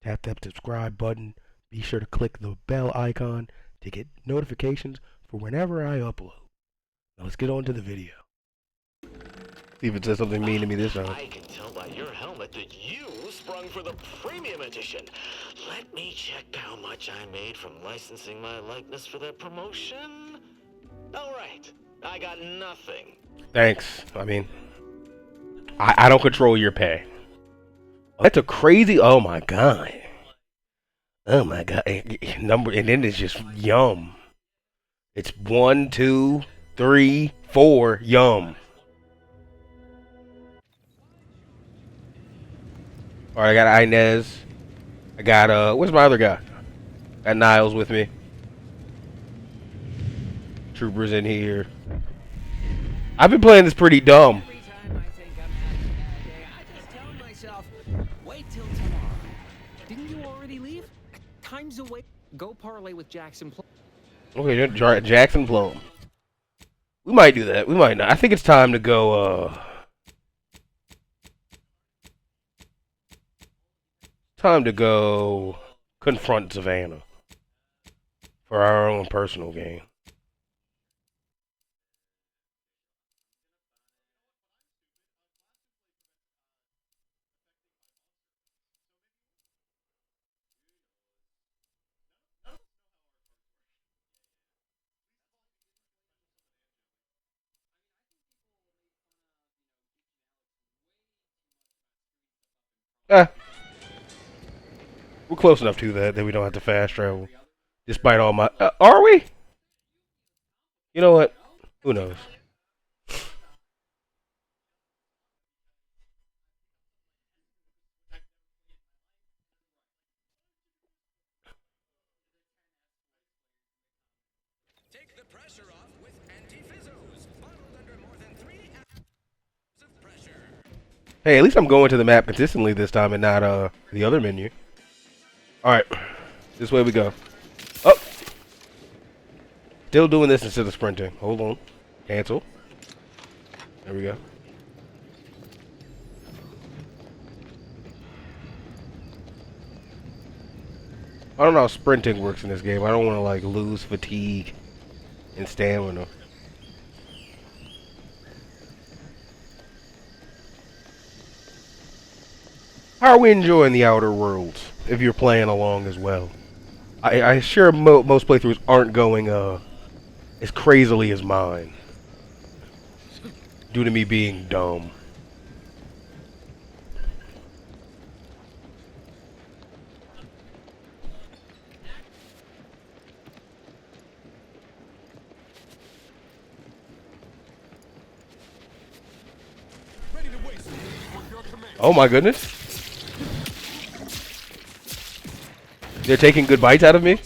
tap that subscribe button. Be sure to click the bell icon to get notifications for whenever I upload. Now let's get on to the video. See if it says something mean to me this time. I can tell by your helmet that you sprung for the premium edition. Let me check how much I made from licensing my likeness for that promotion. All right, I got nothing. Thanks. I mean, I don't control your pay. That's a crazy. Oh my god. Oh my god. Number, and then it's just yum. It's 1, 2, 3, 4. Yum. All right, I got Inez. I got where's my other guy? Got Niles with me. Troopers in here. I've been playing this pretty dumb. Every time I think I'm having a bad day, I just tell myself, wait till tomorrow. Didn't you already leave? Time's away. Go parlay with Jackson. Okay, Jackson Plum. We might do that. We might not. I think it's time to go, time to go confront Savannah for our own personal gain. Eh, we're close enough to that we don't have to fast travel. Despite all my... are we? You know what? Who knows? Take the pressure off with anti-fizzos, bottled under more than 3 hours of pressure. Hey, at least I'm going to the map consistently this time and not the other menu. Alright. This way we go. Oh! Still doing this instead of sprinting. Hold on. Cancel. There we go. I don't know how sprinting works in this game. I don't want to like lose fatigue and stamina. How are we enjoying the Outer Worlds? If you're playing along as well, I sure most playthroughs aren't going as crazily as mine, due to me being dumb. Oh my goodness. They're taking good bites out of me?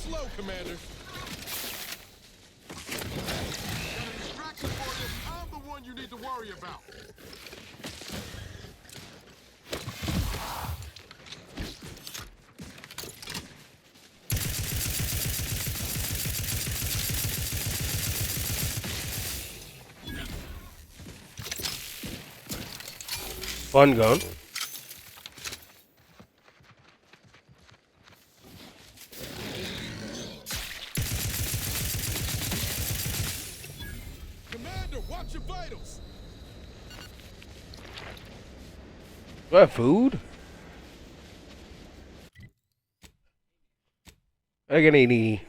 Fun gun. Commander, watch your vitals. Do I have food? I get any.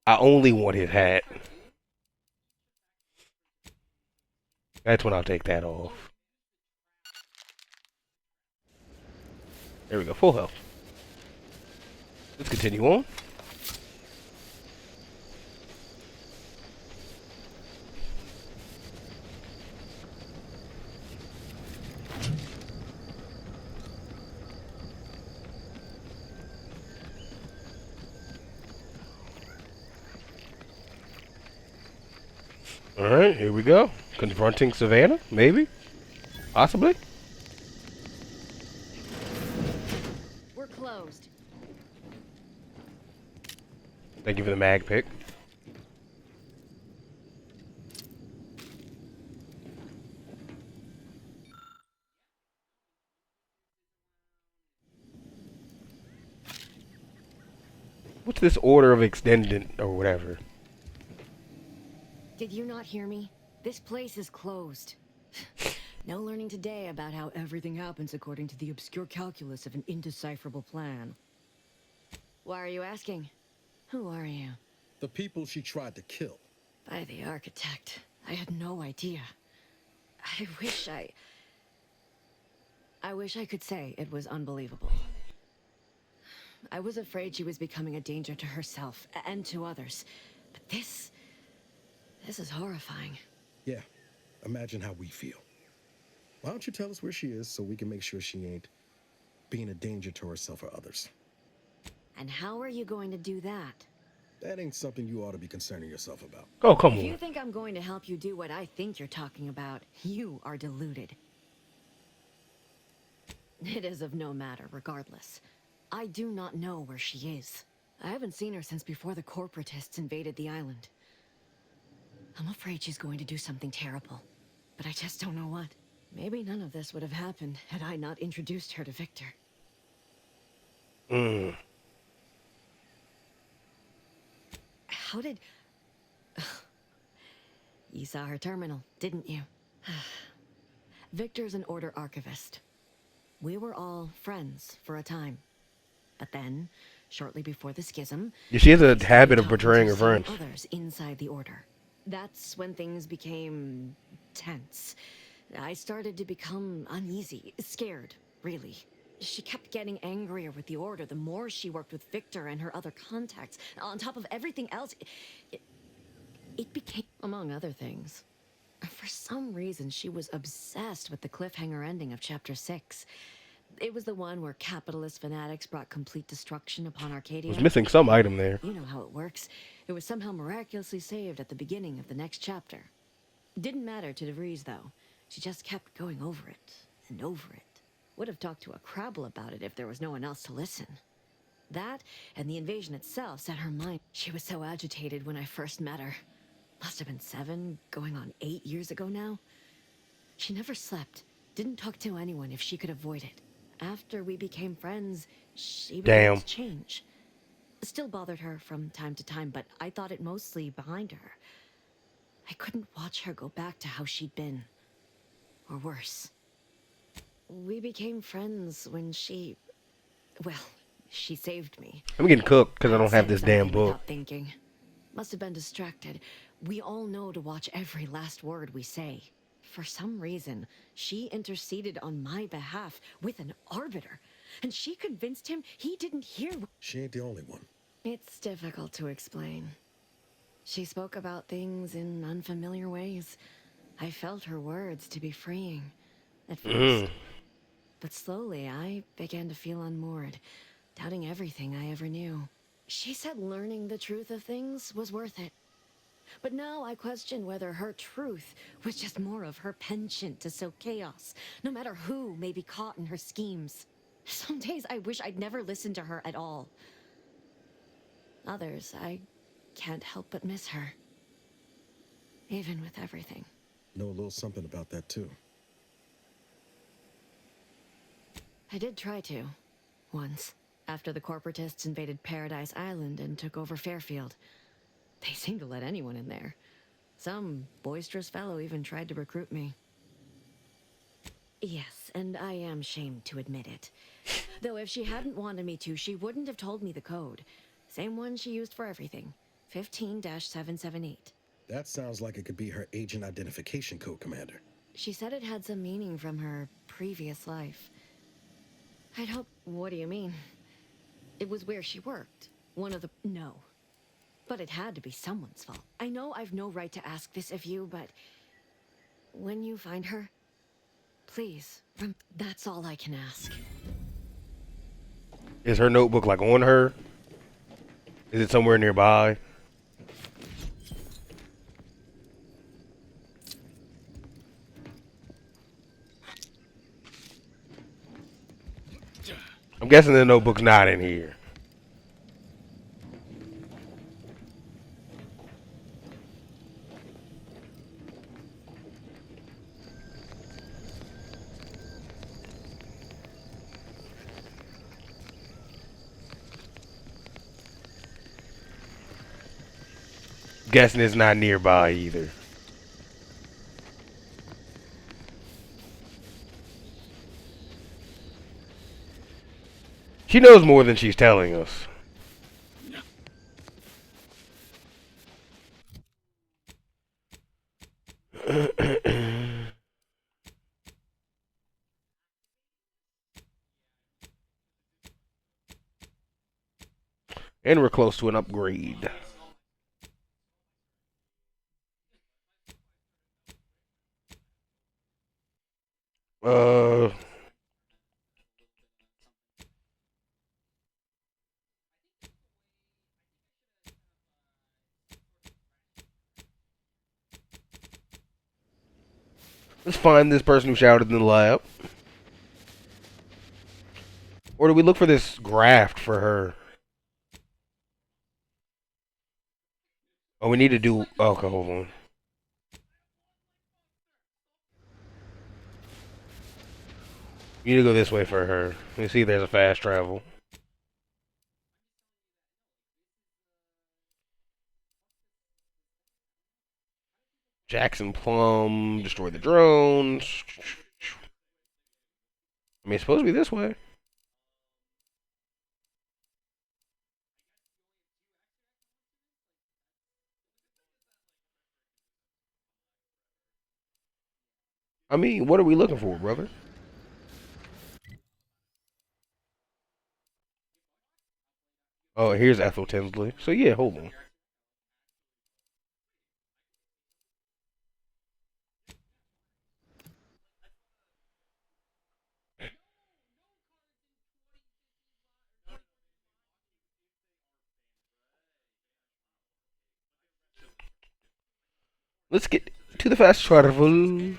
I only want his hat. That's when I'll take that off. There we go, full health. Let's continue on. Alright, here we go. Confronting Savannah, maybe? Possibly? We're closed. Thank you for the mag pick. What's this order of extended or whatever? Did you not hear me? This place is closed. No learning today about how everything happens according to the obscure calculus of an indecipherable plan. Why are you asking? Who are you? The people she tried to kill. By the architect. I had no idea. I wish I could say it was unbelievable. I was afraid she was becoming a danger to herself and to others. But this is horrifying. Yeah, imagine how we feel. Why don't you tell us where she is so we can make sure she ain't being a danger to herself or others? And how are you going to do that? That ain't something you ought to be concerning yourself about. Oh, come If you on. think I'm going to help you do what I think you're talking about, you are deluded. It is of no matter, regardless. I do not know where she is. I haven't seen her since before the corporatists invaded the island. I'm afraid she's going to do something terrible, but I just don't know what. Maybe none of this would have happened had I not introduced her to Victor. How did... You saw her terminal, didn't you? Victor's an Order archivist. We were all friends for a time. But then, shortly before the schism... Yeah, she has a I habit of started betraying her talking to friends. some others inside the Order. That's when things became... tense. I started to become uneasy, scared, really. She kept getting angrier with the Order the more she worked with Victor and her other contacts. On top of everything else, it became, among other things. For some reason, she was obsessed with the cliffhanger ending of Chapter 6. It was the one where capitalist fanatics brought complete destruction upon Arcadia. Was missing some item there. You know how it works. It was somehow miraculously saved at the beginning of the next chapter. Didn't matter to DeVries, though. She just kept going over it and over it. Would have talked to a Crabble about it if there was no one else to listen. That and the invasion itself set her mind. She was so agitated when I first met her. Must have been 7, going on 8 years ago now. She never slept, didn't talk to anyone if she could avoid it. After we became friends, she began to change. Still bothered her from time to time, but I thought it mostly behind her. I couldn't watch her go back to how she'd been. Or worse. We became friends when she... Well, she saved me. I'm getting cooked because I don't have Said this damn something book. without thinking. Must have been distracted. We all know to watch every last word we say. For some reason, she interceded on my behalf with an arbiter. And she convinced him he didn't hear... She ain't the only one. It's difficult to explain. She spoke about things in unfamiliar ways. I felt her words to be freeing at first. But slowly, I began to feel unmoored, doubting everything I ever knew. She said learning the truth of things was worth it. But now I question whether her truth was just more of her penchant to sow chaos, no matter who may be caught in her schemes. Some days I wish I'd never listened to her at all. Others, I can't help but miss her. Even with everything. Know a little something about that, too. I did try to. Once. After the corporatists invaded Paradise Island and took over Fairfield. They seemed to let anyone in there. Some boisterous fellow even tried to recruit me. Yes, and I am ashamed to admit it. Though if she hadn't wanted me to, she wouldn't have told me the code. Same one she used for everything. 15-778. That sounds like it could be her agent identification code, Commander. She said it had some meaning from her previous life. I'd hope... What do you mean? It was where she worked. One of the... No. But it had to be someone's fault. I know I've no right to ask this of you, but... When you find her... Please, that's all I can ask. Is her notebook like on her? Is it somewhere nearby? I'm guessing the notebook's not in here. Guessing it's not nearby either. She knows more than she's telling us. And we're close to an upgrade. Uh, let's find this person who shouted in the lab. Or do we look for this graft for her? Oh, we need to do... Okay, hold on. We need to go this way for her. Let me see if there's a fast travel. Jackson Plum, destroy the drones. I mean, it's supposed to be this way. I mean, what are we looking for, brother? Oh, here's Ethel Tinsley. So yeah, hold on. Let's get to the fast travel.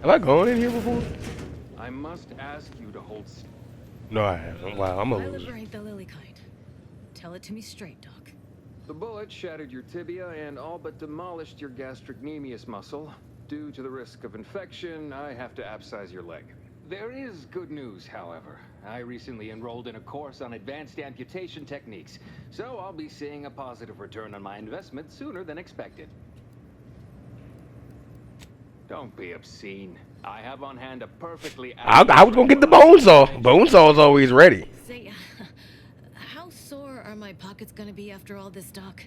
Have I gone in here before? I must ask you to hold. No, I haven't. Wow, I'm a loser. Caliber ain't the lily kind. Tell it to me straight, Doc. The bullet shattered your tibia and all but demolished your gastrocnemius muscle. Due to the risk of infection, I have to abscise your leg. There is good news, however. I recently enrolled in a course on advanced amputation techniques, so I'll be seeing a positive return on my investment sooner than expected. Don't be obscene. I have on hand a perfectly... I was gonna get the bone saw. Bone saw's always ready. Say, how sore are my pockets gonna be after all this, Doc?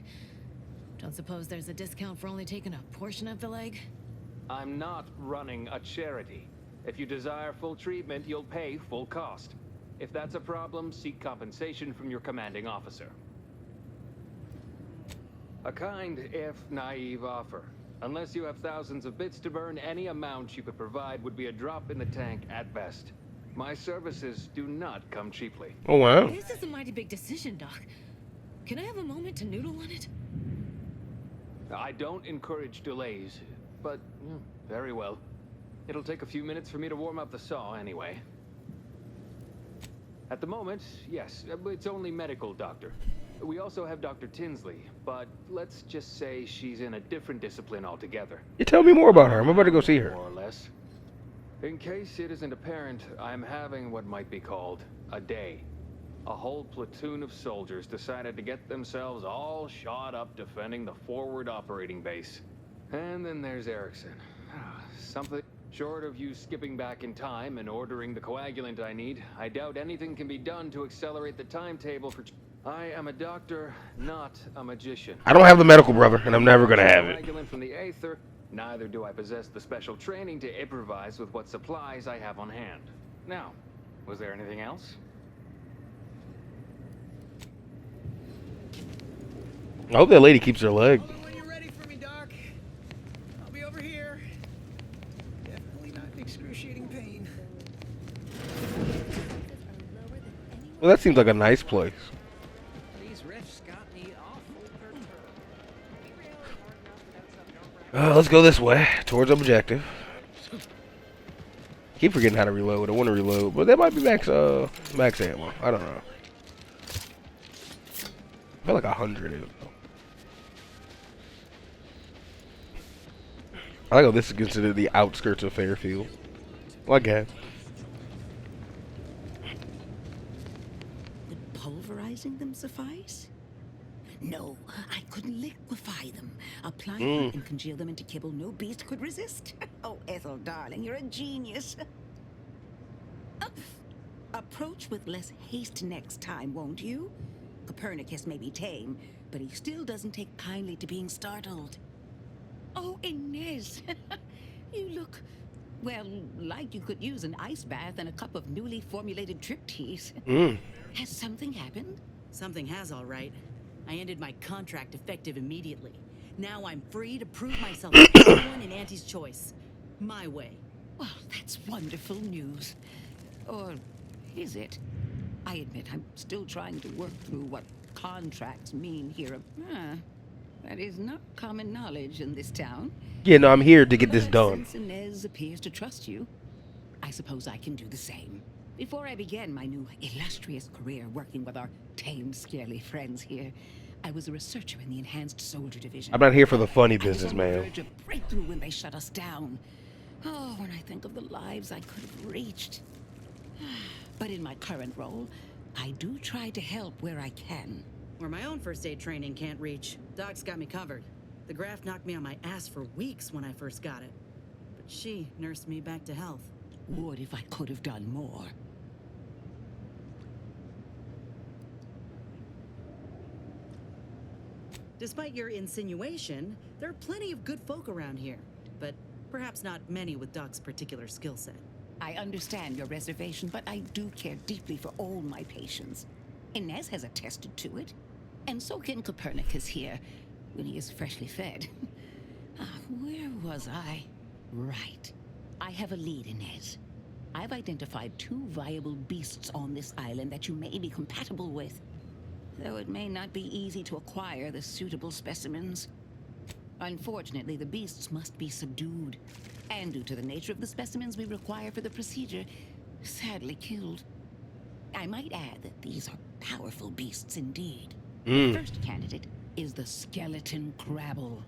Don't suppose there's a discount for only taking a portion of the leg? I'm not running a charity. If you desire full treatment, you'll pay full cost. If that's a problem, seek compensation from your commanding officer. A kind, if naive offer. Unless you have thousands of bits to burn, any amount you could provide would be a drop in the tank at best. My services do not come cheaply. Oh, wow. This is a mighty big decision, Doc. Can I have a moment to noodle on it? I don't encourage delays, but very well. It'll take a few minutes for me to warm up the saw anyway. At the moment, yes, it's only medical, Doctor. We also have Dr. Tinsley, but let's just say she's in a different discipline altogether. You tell me more about her. I'm about to go see her. More or less. In case it isn't apparent, I'm having what might be called a day. A whole platoon of soldiers decided to get themselves all shot up defending the forward operating base. And then there's Erickson. Something short of you skipping back in time and ordering the coagulant I need, I doubt anything can be done to accelerate the timetable for... I am a doctor, not a magician. I don't have the medical, brother, and I'm never gonna have it. Coagulant from the Aether, neither do I possess the special training to improvise with what supplies I have on hand. Now, was there anything else? I hope that lady keeps her leg. Call me when you're ready for me, Doc. I'll be over here. Definitely not in excruciating pain. Well, that seems like a nice place. These riffs got me awful perturbed. Let's go this way, towards objective. Keep forgetting how to reload. I want to reload, but that might be max ammo. I don't know. I feel like 100 is. I like how this is considered the outskirts of Fairfield. Well, I guess. Would pulverizing them suffice? No, I could liquefy them, apply them, and congeal them into kibble no beast could resist. Oh, Ethel, darling, you're a genius. Approach with less haste next time, won't you? Copernicus may be tame, but he still doesn't take kindly to being startled. Oh, Inez, you look, well, like you could use an ice bath and a cup of newly formulated triptease. Has something happened? Something has, all right. I ended my contract effective immediately. Now I'm free to prove myself to anyone in Auntie's choice. My way. Well, that's wonderful news. Or is it? I admit I'm still trying to work through what contracts mean here. That is not common knowledge in this town. Yeah, no, I'm here to get this But done. since Inez appears to trust you, I suppose I can do the same. Before I began my new illustrious career working with our tame, scaly friends here, I was a researcher in the Enhanced Soldier Division. I'm not here for the funny I was business, on the man. verge of breakthrough when they shut us down. Oh, when I think of the lives I could have reached. But in my current role, I do try to help where I can. Where my own first aid training can't reach, Doc's got me covered. The graft knocked me on my ass for weeks when I first got it. But she nursed me back to health. Would if I could have done more. Despite your insinuation, there are plenty of good folk around here. But perhaps not many with Doc's particular skill set. I understand your reservation, but I do care deeply for all my patients. Inez has attested to it. And so can Copernicus here, when he is freshly fed. Where was I? Right. I have a lead, Inez. I've identified 2 viable beasts on this island that you may be compatible with. Though it may not be easy to acquire the suitable specimens. Unfortunately, the beasts must be subdued. And due to the nature of the specimens we require for the procedure, sadly killed. I might add that these are powerful beasts indeed. The first candidate is the skeleton crabble.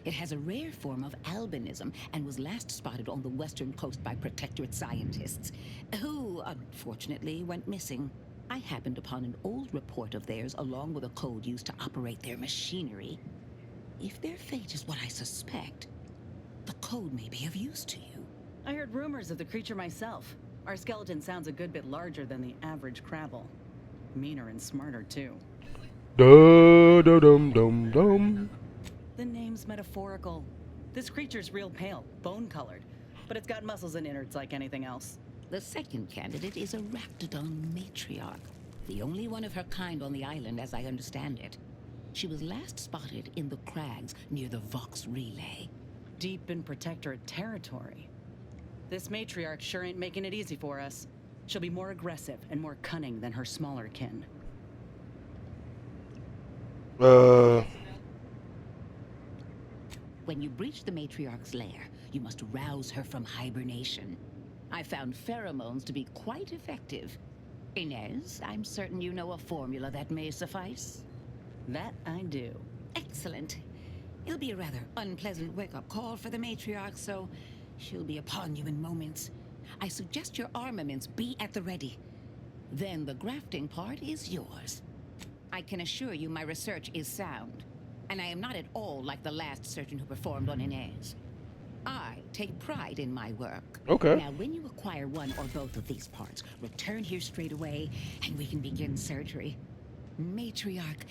It has a rare form of albinism and was last spotted on the western coast by Protectorate scientists, who unfortunately went missing. I happened upon an old report of theirs along with a code used to operate their machinery. If their fate is what I suspect, the code may be of use to you. I heard rumors of the creature myself. Our skeleton sounds a good bit larger than the average crabble. Meaner and smarter, too. Da da dum dum dum. The name's metaphorical. This creature's real pale, bone-colored, but it's got muscles and innards like anything else. The second candidate is a Raptidon matriarch, the only one of her kind on the island as I understand it. She was last spotted in the crags near the Vox Relay. Deep in Protectorate territory. This matriarch sure ain't making it easy for us. She'll be more aggressive and more cunning than her smaller kin. When you breach the matriarch's lair, you must rouse her from hibernation. I found pheromones to be quite effective. Inez, I'm certain you know a formula that may suffice. That I do. Excellent. It'll be a rather unpleasant wake-up call for the matriarch, so she'll be upon you in moments. I suggest your armaments be at the ready. Then the grafting part is yours. I can assure you my research is sound, and I am not at all like the last surgeon who performed on Inez. I take pride in my work. Okay. Now, when you acquire one or both of these parts, return here straight away, and we can begin surgery. Matriarch,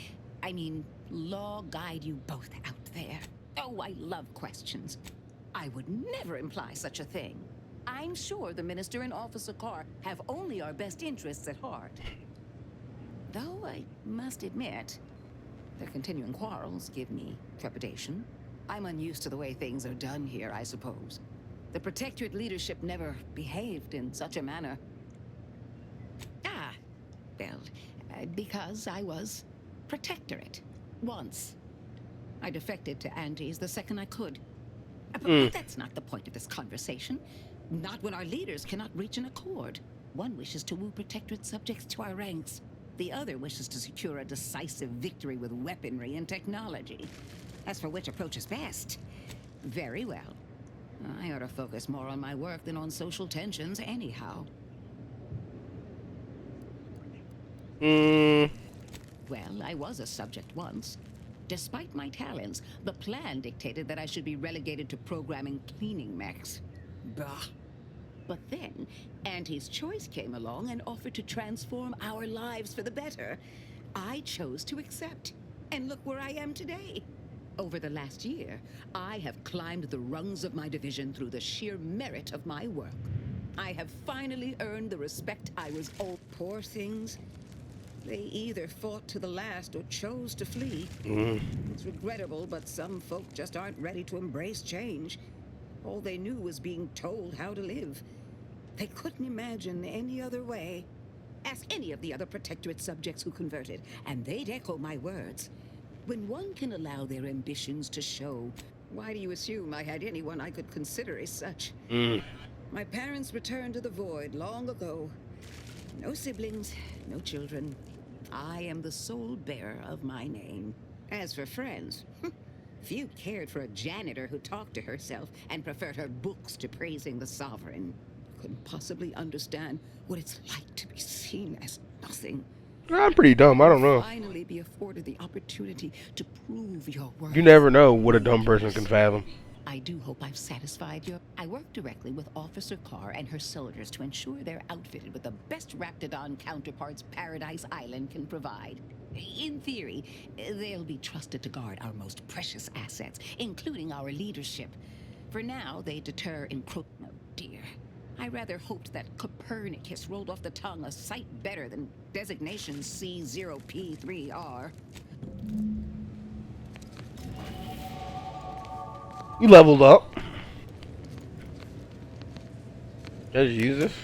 law guide you both out there. Oh, I love questions. I would never imply such a thing. I'm sure the Minister and Officer Carr have only our best interests at heart. Though I must admit, their continuing quarrels give me trepidation. I'm unused to the way things are done here, I suppose. The Protectorate leadership never behaved in such a manner. Because I was Protectorate. Once. I defected to Auntie's the second I could. But that's not the point of this conversation. Not when our leaders cannot reach an accord. One wishes to woo Protectorate subjects to our ranks. The other wishes to secure a decisive victory with weaponry and technology. As for which approach is best, very well. I ought to focus more on my work than on social tensions anyhow. Hmm. Well, I was a subject once. Despite my talents, the plan dictated that I should be relegated to programming cleaning mechs. Bah. But then, Auntie's Choice came along and offered to transform our lives for the better. I chose to accept. And look where I am today. Over the last year, I have climbed the rungs of my division through the sheer merit of my work. I have finally earned the respect I was owed. Poor things. They either fought to the last or chose to flee. It's regrettable, but some folk just aren't ready to embrace change. All they knew was being told how to live. They couldn't imagine any other way. Ask any of the other Protectorate subjects who converted, and they'd echo my words. When one can allow their ambitions to show, why do you assume I had anyone I could consider as such? My parents returned to the void long ago. No siblings, no children. I am the sole bearer of my name. As for friends, few cared for a janitor who talked to herself and preferred her books to praising the sovereign. Couldn't possibly understand what it's like to be seen as nothing. I'm pretty dumb. I don't know. Finally be afforded the opportunity to prove your worth. You never know what a dumb person can fathom. I do hope I've satisfied you. I work directly with Officer Carr and her soldiers to ensure they're outfitted with the best Raptidon counterparts Paradise Island can provide. In theory, they'll be trusted to guard our most precious assets, including our leadership. For now, they deter encroachment. Oh dear. I rather hoped that Copernicus rolled off the tongue a sight better than designation C0P3R. You leveled up. Just use this.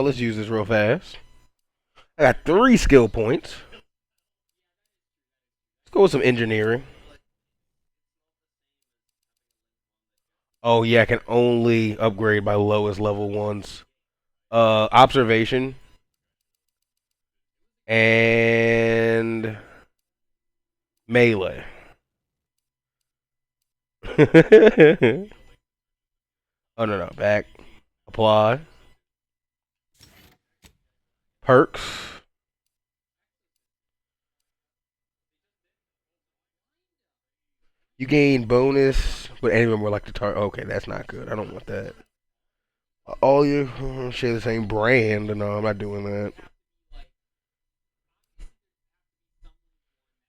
Let's use this real fast. I got 3 skill points. Let's go with some engineering. Oh yeah, I can only upgrade by lowest level ones. Observation and melee. Oh no, back. Apply. Perks. You gain bonus, but anyone more like the target. Okay, that's not good. I don't want that. All you share the same brand. No, I'm not doing that.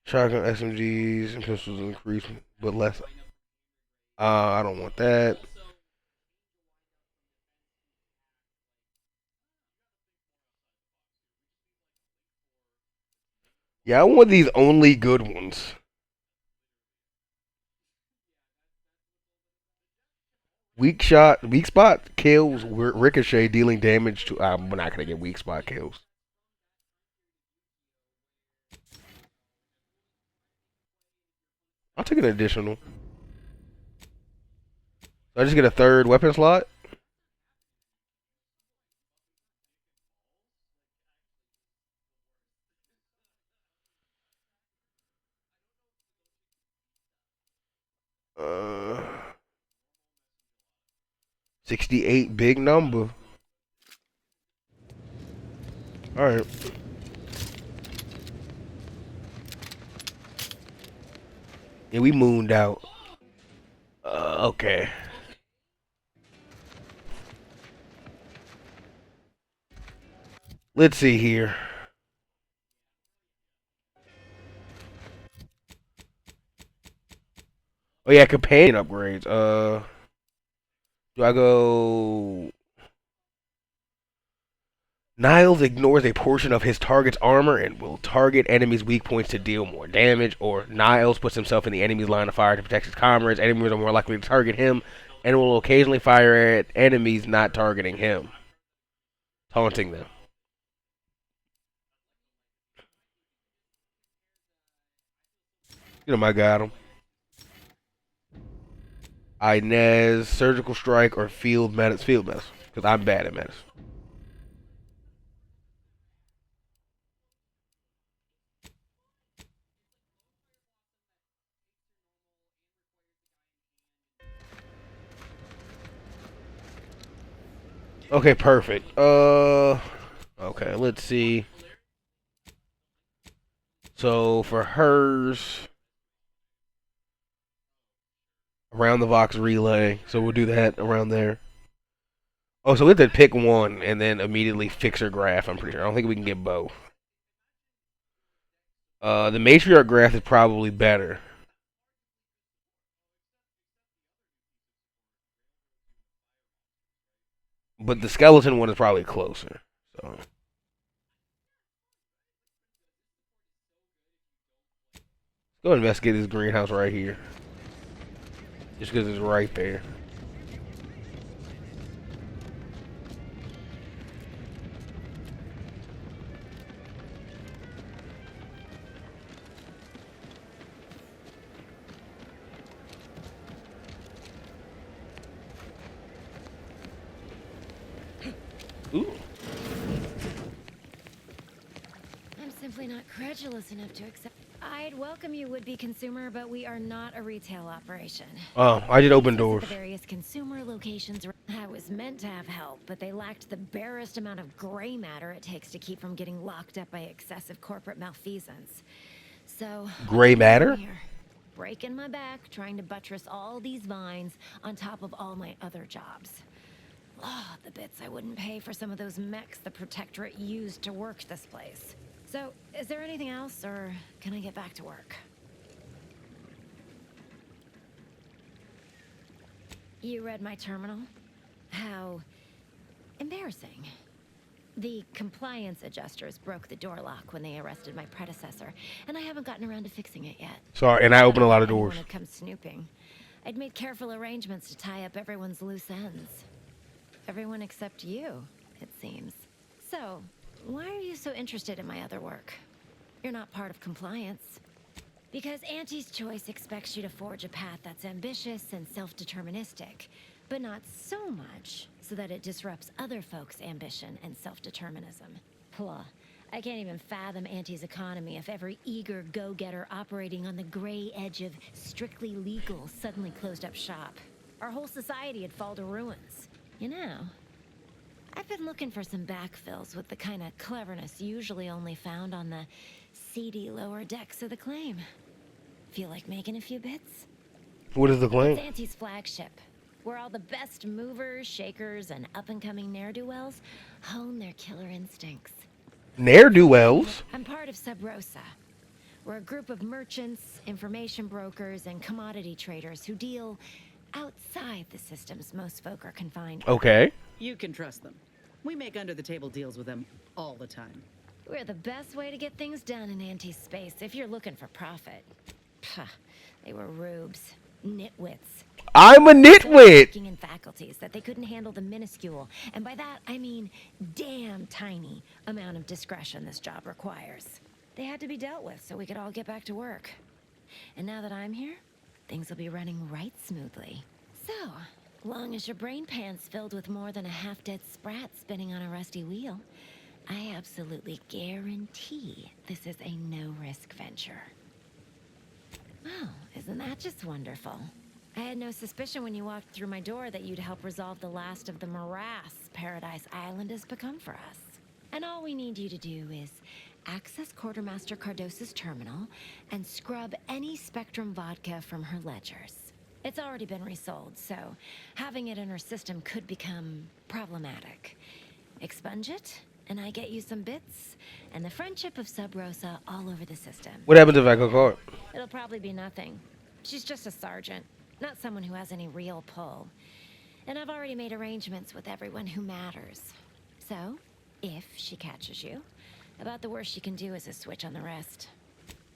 Shotgun SMGs and pistols increase, but less. I don't want that. Yeah, I want these only good ones. Weak spot kills ricochet, dealing damage to. We're not gonna get weak spot kills. I'll take an additional. So I just get a third weapon slot. Uh, 68, big number. All right. Yeah, we mooned out. Okay. Let's see here. Oh yeah, companion upgrades. Do I go? Niles ignores a portion of his target's armor and will target enemies' weak points to deal more damage. Or Niles puts himself in the enemy's line of fire to protect his comrades. Enemies are more likely to target him, and will occasionally fire at enemies not targeting him, taunting them. You know, I got him. Inez, surgical strike, or field medicine. Field medicine, because I'm bad at medicine. Okay, perfect. Okay, let's see. So for hers, around the Vox relay. So we'll do that around there. Oh, so we have to pick one and then immediately fix her graph. I'm pretty sure. I don't think we can get both. The matriarch graph is probably better. But the skeleton one is probably closer. So go investigate this greenhouse right here. Just because it's right there. Ooh. I'm simply not credulous enough to accept. I'd welcome you, would-be consumer, but we are not a retail operation. Oh, I did open Access doors. to the various consumer locations. I was meant to have help, but they lacked the barest amount of gray matter it takes to keep from getting locked up by excessive corporate malfeasance. So Gray matter? here, breaking my back, trying to buttress all these vines on top of all my other jobs. Oh, the bits I wouldn't pay for some of those mechs the Protectorate used to work this place. So, is there anything else, or can I get back to work? You read my terminal? How embarrassing. The compliance adjusters broke the door lock when they arrested my predecessor, and I haven't gotten around to fixing it yet. Sorry, and I opened a lot of doors. Anyone would come snooping. I'd made careful arrangements to tie up everyone's loose ends. Everyone except you, it seems. So, why are you so interested in my other work? You're not part of compliance. Because Auntie's choice expects you to forge a path that's ambitious and self-deterministic, but not so much so that it disrupts other folks' ambition and self-determinism. Plah. I can't even fathom Auntie's economy if every eager go-getter operating on the gray edge of strictly legal suddenly closed up shop. Our whole society would fall to ruins. You know, I've been looking for some backfills with the kind of cleverness usually only found on the seedy lower decks of the claim. Feel like making a few bits? What is the claim? It's Auntie's flagship, where all the best movers, shakers, and up-and-coming ne'er-do-wells hone their killer instincts. Ne'er-do-wells? I'm part of Sub Rosa. We're a group of merchants, information brokers, and commodity traders who deal outside the systems most folk are confined. Okay. You can trust them. We make under-the-table deals with them all the time. We're the best way to get things done in anti-space if you're looking for profit. Puh, they were rubes, nitwits. I'm a nitwit! In faculties that they couldn't handle the minuscule, and by that I mean damn tiny amount of discretion this job requires. They had to be dealt with so we could all get back to work. And now that I'm here, things will be running right smoothly. So, long as your brain pan's filled with more than a half-dead sprat spinning on a rusty wheel, I absolutely guarantee this is a no-risk venture. Oh, isn't that just wonderful? I had no suspicion when you walked through my door that you'd help resolve the last of the morass Paradise Island has become for us. And all we need you to do is access Quartermaster Cardossa's terminal and scrub any Spectrum vodka from her ledgers. It's already been resold, so having it in her system could become problematic. Expunge it, and I get you some bits, and the friendship of Sub Rosa all over the system. What happens if I go caught? It'll probably be nothing. She's just a sergeant, not someone who has any real pull. And I've already made arrangements with everyone who matters. So, if she catches you, about the worst she can do is a switch on the rest.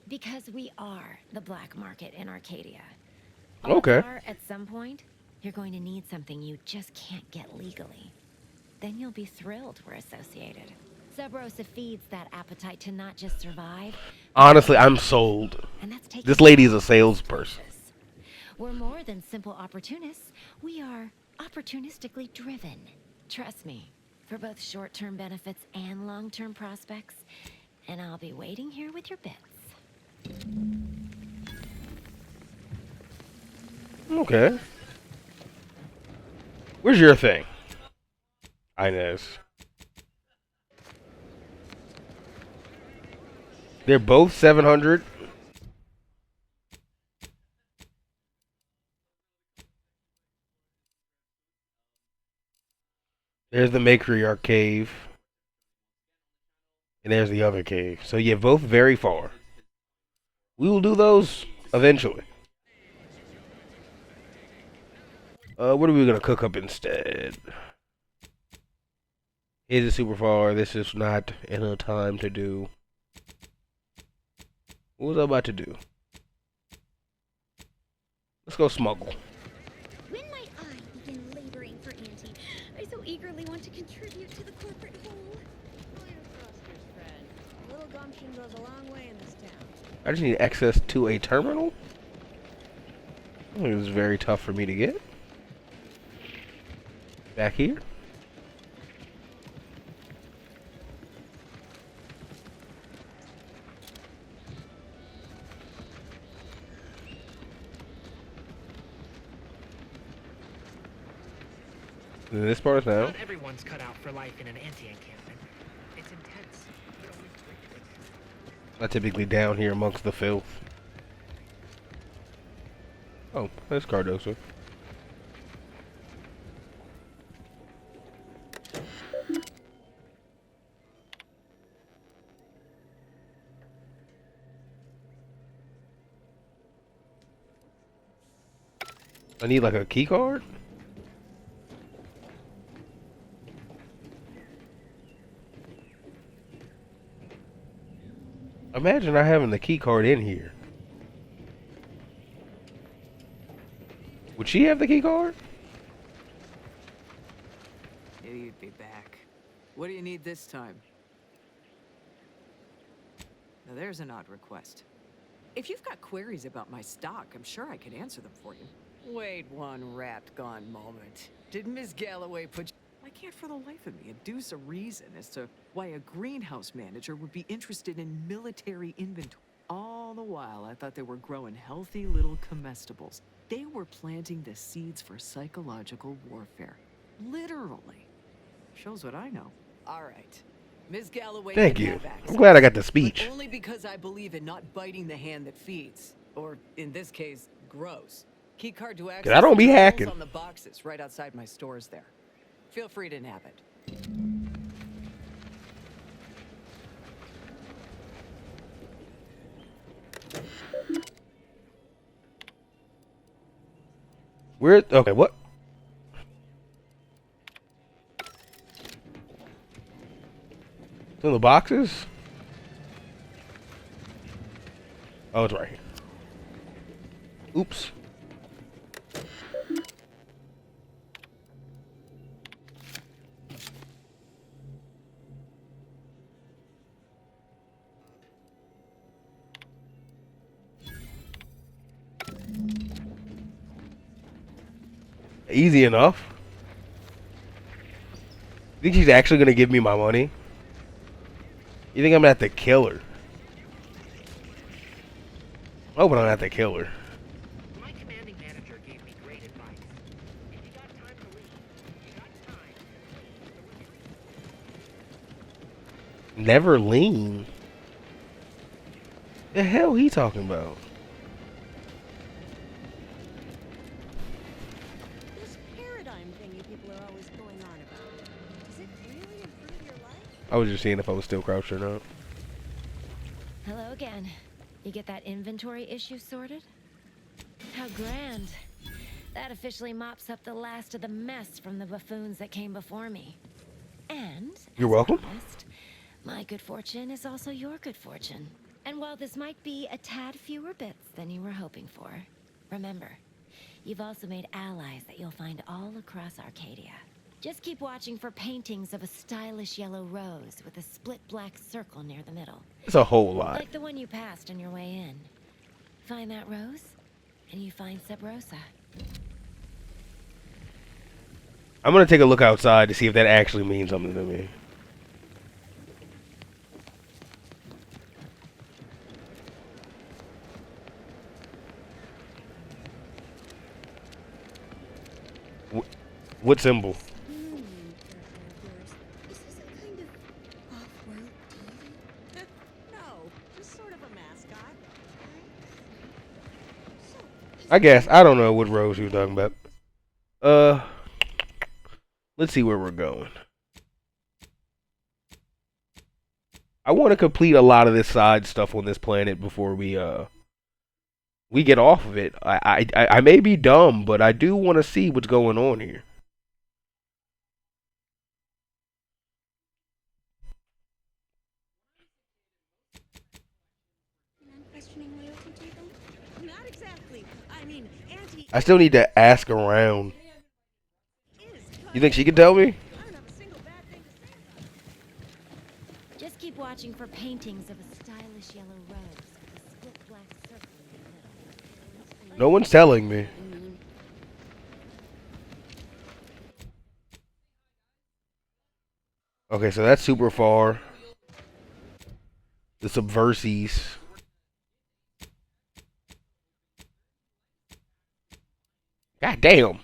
Because we are the black market in Arcadia. Okay. At some point, you're going to need something you just can't get legally. Then you'll be thrilled we're associated. Sub Rosa feeds that appetite to not just survive. Honestly, I'm sold. And that's taking This lady is a salesperson. We're more than simple opportunists. We are opportunistically driven. Trust me, for both short-term benefits and long-term prospects. And I'll be waiting here with your bits. Okay. Where's your thing? Inez. They're both 700. There's the matriarch cave. And there's the other cave. So you're both very far. We will do those eventually. What are we gonna cook up instead? Is it super far? This is not enough time to do. What was I about to do? Let's go smuggle. When might I begin laboring for Auntie? I so eagerly want to contribute to the corporate whole. A little gumption goes a long way in this town. I just need access to a terminal. It was very tough for me to get. Back here. This part is now. Not everyone's cut out for life in an anti-encampment. It's intense. Not typically down here amongst the filth. Oh, that's Cardoso. I need like a key card? Imagine not having the key card in here. Would she have the key card? Maybe you'd be back. What do you need this time? Now there's an odd request. If you've got queries about my stock, I'm sure I could answer them for you. Wait one rapt-gone moment. Did Ms. Galloway put... I can't for the life of me adduce a reason as to why a greenhouse manager would be interested in military inventory. All the while, I thought they were growing healthy little comestibles. They were planting the seeds for psychological warfare. Literally. Shows what I know. All right. Ms. Galloway... Thank you. I'm glad I got the speech. But only because I believe in not biting the hand that feeds. Or, in this case, grows. Keycard to access I don't be the hacking. on the boxes right outside my stores there. Feel free to nab it. Where? Okay, what? It's in the boxes? Oh, it's right here. Oops. Easy enough. Think she's actually gonna give me my money? You think I'm gonna have to kill her? I hope I don't have to kill her. My commanding manager gave me great advice. If you got time to leave, you got time. Never lean. The hell he talking about? This paradigm thing you people are always going on about. Does it really improve your life? I was just seeing if I was still crouched or not. Hello again. You get that inventory issue sorted? How grand. That officially mops up the last of the mess from the buffoons that came before me. And, You're as welcome. promised, my good fortune is also your good fortune. And while this might be a tad fewer bits than you were hoping for, remember, you've also made allies that you'll find all across Arcadia. Just keep watching for paintings of a stylish yellow rose with a split black circle near the middle. It's a whole lot. Like the one you passed on your way in. Find that rose, and you find Sub Rosa. I'm gonna take a look outside to see if that actually means something to me. What symbol? Is this some kind of off-world deity? No, just sort of a mascot. I guess. I don't know what Rose you were talking about. Let's see where we're going. I want to complete a lot of this side stuff on this planet before we get off of it. I may be dumb, but I do want to see what's going on here. Not exactly. I mean, Auntie I still need to ask around. You think she can tell me? Just keep watching for paintings of a stylish yellow rose with a split black circle in the middle. No one's telling me. Okay, so that's super far. The subversies. God damn.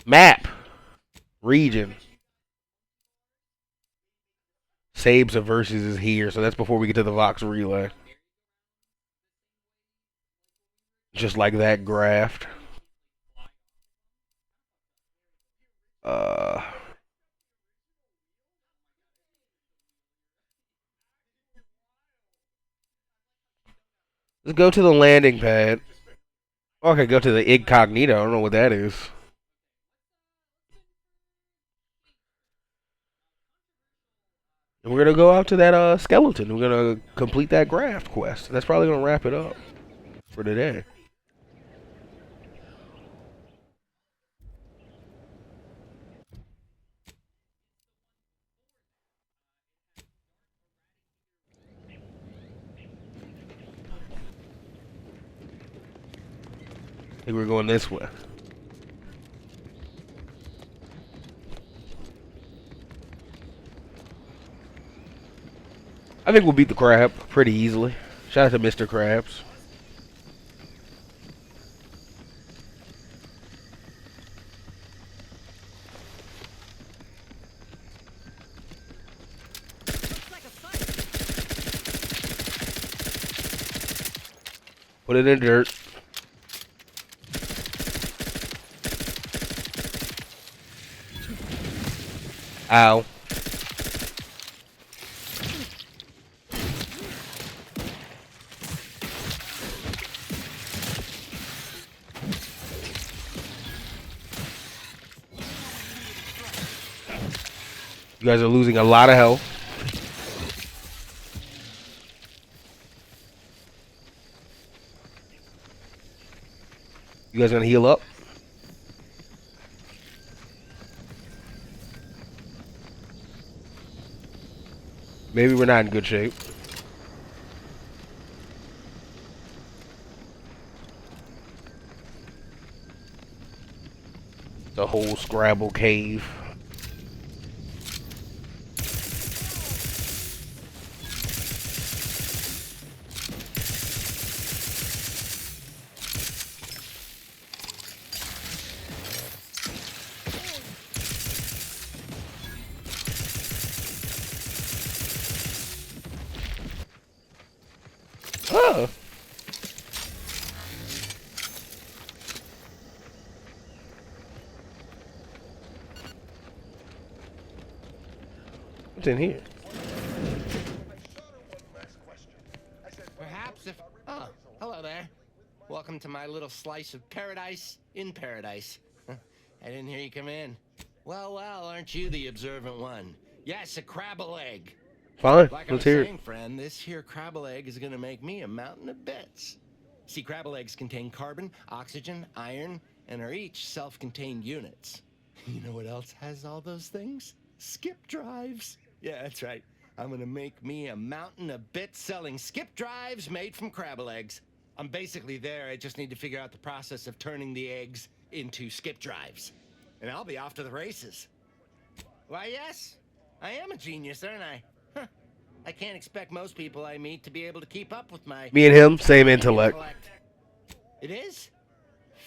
Map. Region. Save subversies is here, so that's before we get to the Vox relay. Just like that graph. Let's go to the landing pad. Okay, go to the incognito. I don't know what that is. And we're gonna go out to that skeleton. We're gonna complete that graft quest. That's probably gonna wrap it up for today. I think we're going this way. I think we'll beat the crab pretty easily. Shout out to Mr. Krabs. Put it in dirt. Ow. You guys are losing a lot of health. You guys gonna heal up? Maybe we're not in good shape. The whole Scrabble cave. Huh. What's in here? Perhaps if... Oh, hello there. Welcome to my little slice of paradise in paradise. I didn't hear you come in. Well, aren't you the observant one? Yes, a crabble egg. Fine, Like let's I hear was it. saying, friend, this here crabble egg is gonna make me a mountain of bits. See, crabble eggs contain carbon, oxygen, iron, and are each self-contained units. You know what else has all those things? Skip drives. Yeah, that's right. I'm gonna make me a mountain of bits selling skip drives made from crabble eggs. I'm basically there. I just need to figure out the process of turning the eggs into skip drives. And I'll be off to the races. Why, yes. I am a genius, aren't I? Huh. I can't expect most people I meet to be able to keep up with my... Me and him, same intellect. It is?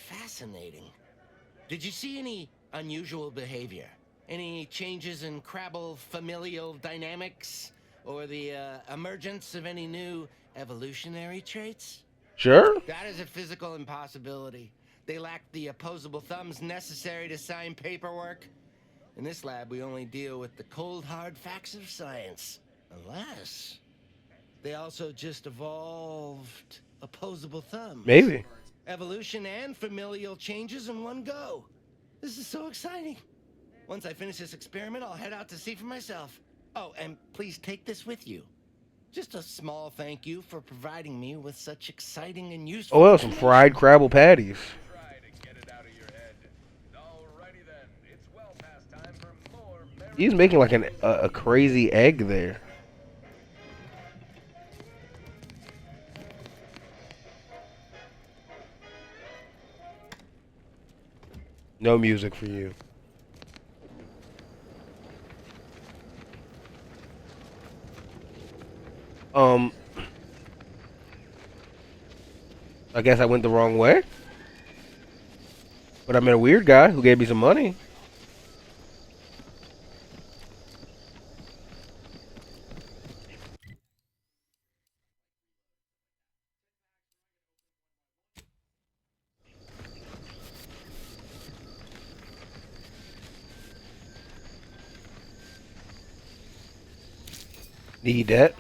Fascinating. Did you see any unusual behavior? Any changes in Crabble familial dynamics? Or the emergence of any new evolutionary traits? Sure. That is a physical impossibility. They lack the opposable thumbs necessary to sign paperwork. In this lab, we only deal with the cold, hard facts of science. Unless they also just evolved opposable thumbs. Maybe. Evolution and familial changes in one go. This is so exciting. Once I finish this experiment, I'll head out to see for myself. Oh, and please take this with you. Just a small thank you for providing me with such exciting and useful... Oh, well, some fried Crabble patties. He's making like a crazy egg there. No music for you. I guess I went the wrong way. But I met a weird guy who gave me some money. Need that.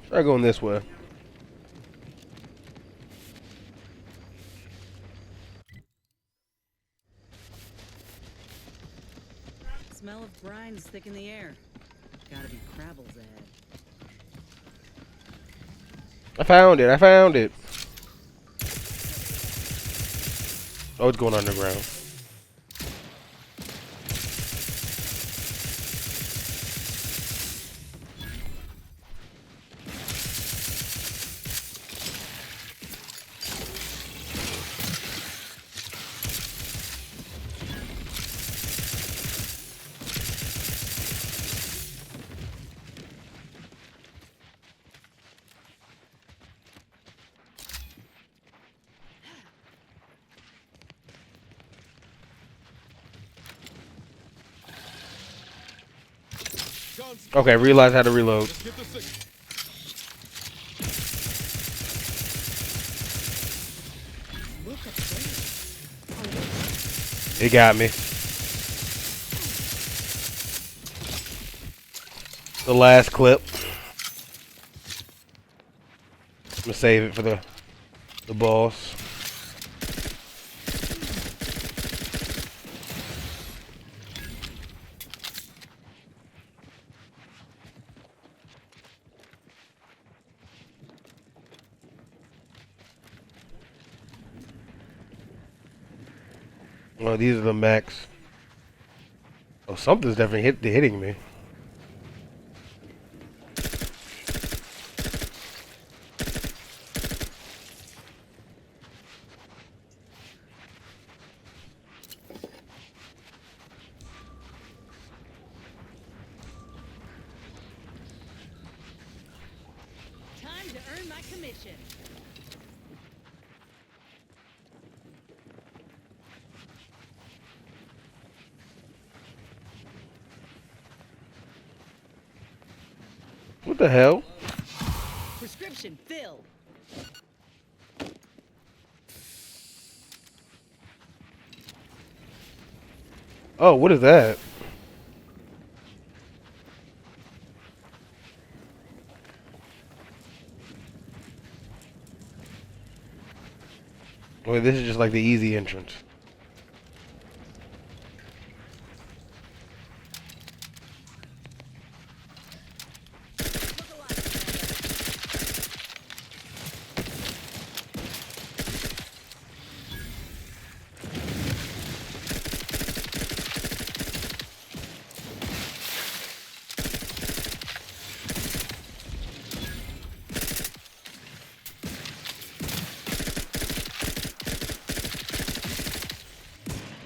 Try going this way. Smell of brines thick in the air. Gotta be Crabble's ahead. I found it. I found it. Oh, it's going underground. Okay, realize how to reload. It got me. The last clip. I'm gonna save it for the boss. Oh, these are the mechs. Oh, something's definitely hitting me. commission. What the hell? Prescription filled. Oh, what is that? Wait, this is just like the easy entrance.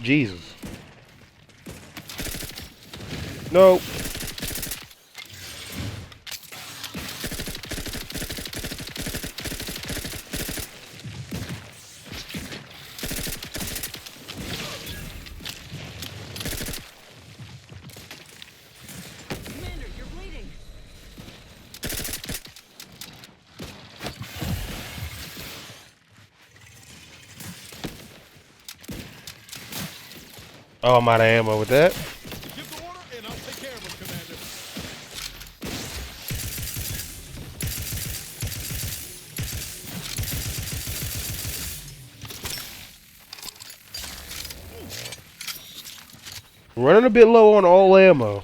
Jesus. No. Commander, you're bleeding. Oh, I'm out of ammo with that. Give the order and I'll take care of him, Commander. Running a bit low on all ammo.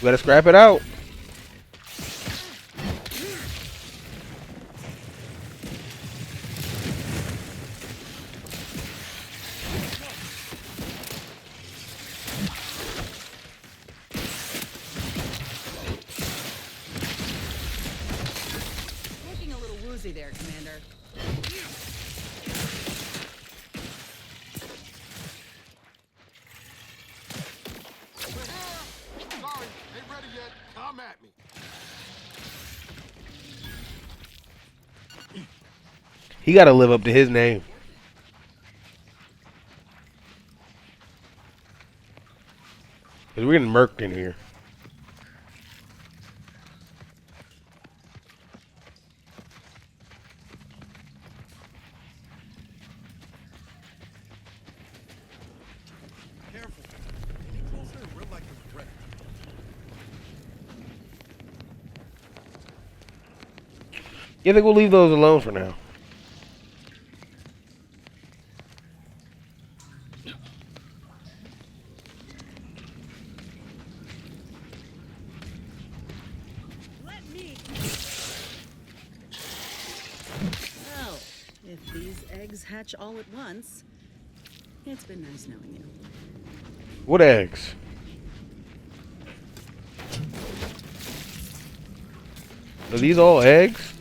Gotta scrap it out. Looking a little woozy there, Commander. Sorry, ain't ready yet. Come at me. He gotta live up to his name. Cause we're getting murked in here. Careful. Any closer and we're likely to wreck. Yeah, I think we'll leave those alone for now. Let me. Well, if these eggs hatch all at once, it's been nice knowing you. What eggs? Are these all eggs?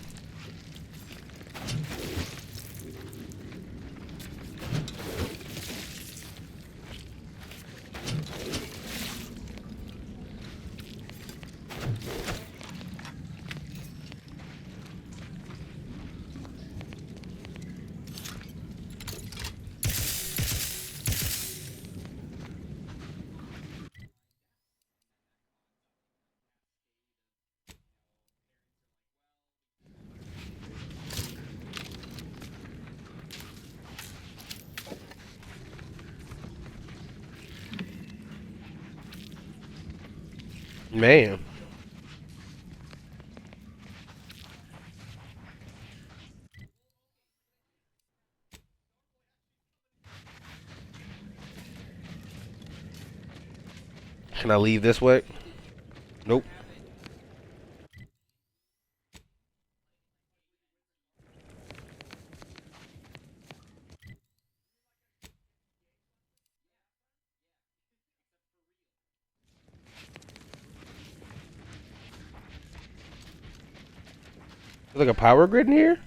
Man. Can I leave this way? Nope. There's like a power grid in here?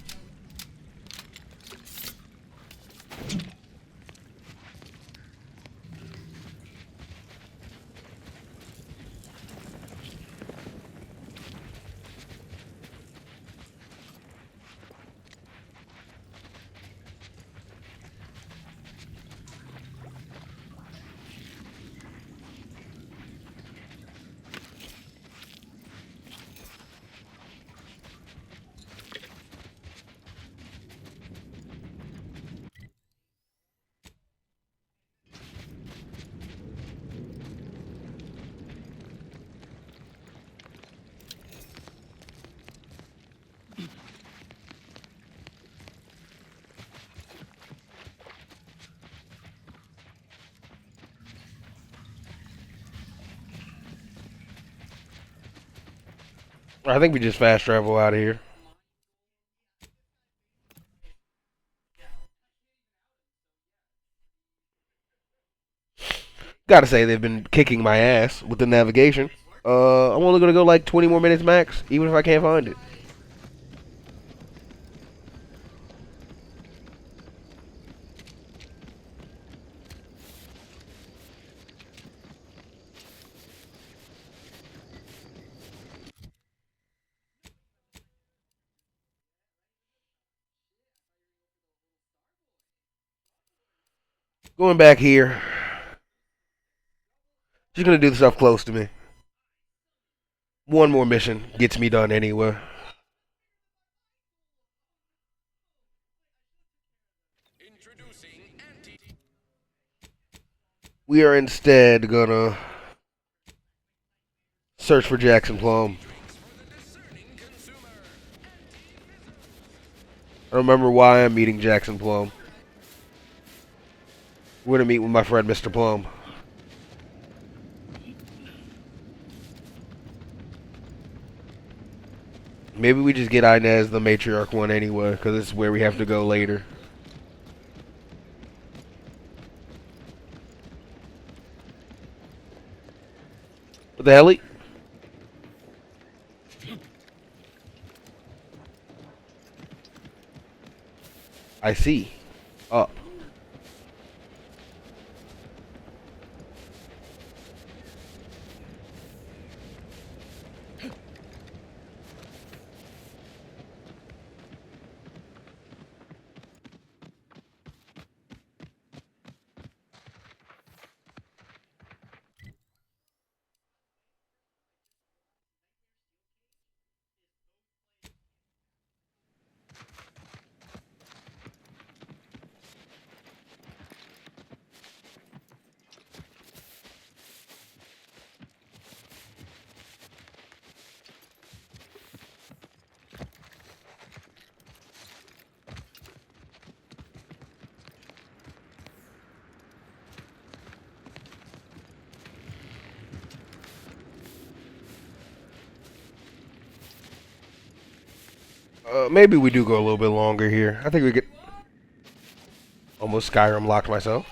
I think we just fast travel out of here. Gotta say, they've been kicking my ass with the navigation. I'm only gonna go like 20 more minutes max, even if I can't find it. Going back here. Just gonna do the stuff close to me. One more mission gets me done anyway. We are instead gonna search for Jackson Plum. I remember why I'm meeting Jackson Plum. We're gonna meet with my friend Mr. Plum. Maybe we just get Inez the matriarch one anyway, because it's where we have to go later. What the hell? I see. Up. Maybe we do go a little bit longer here. I think we get almost Skyrim locked myself.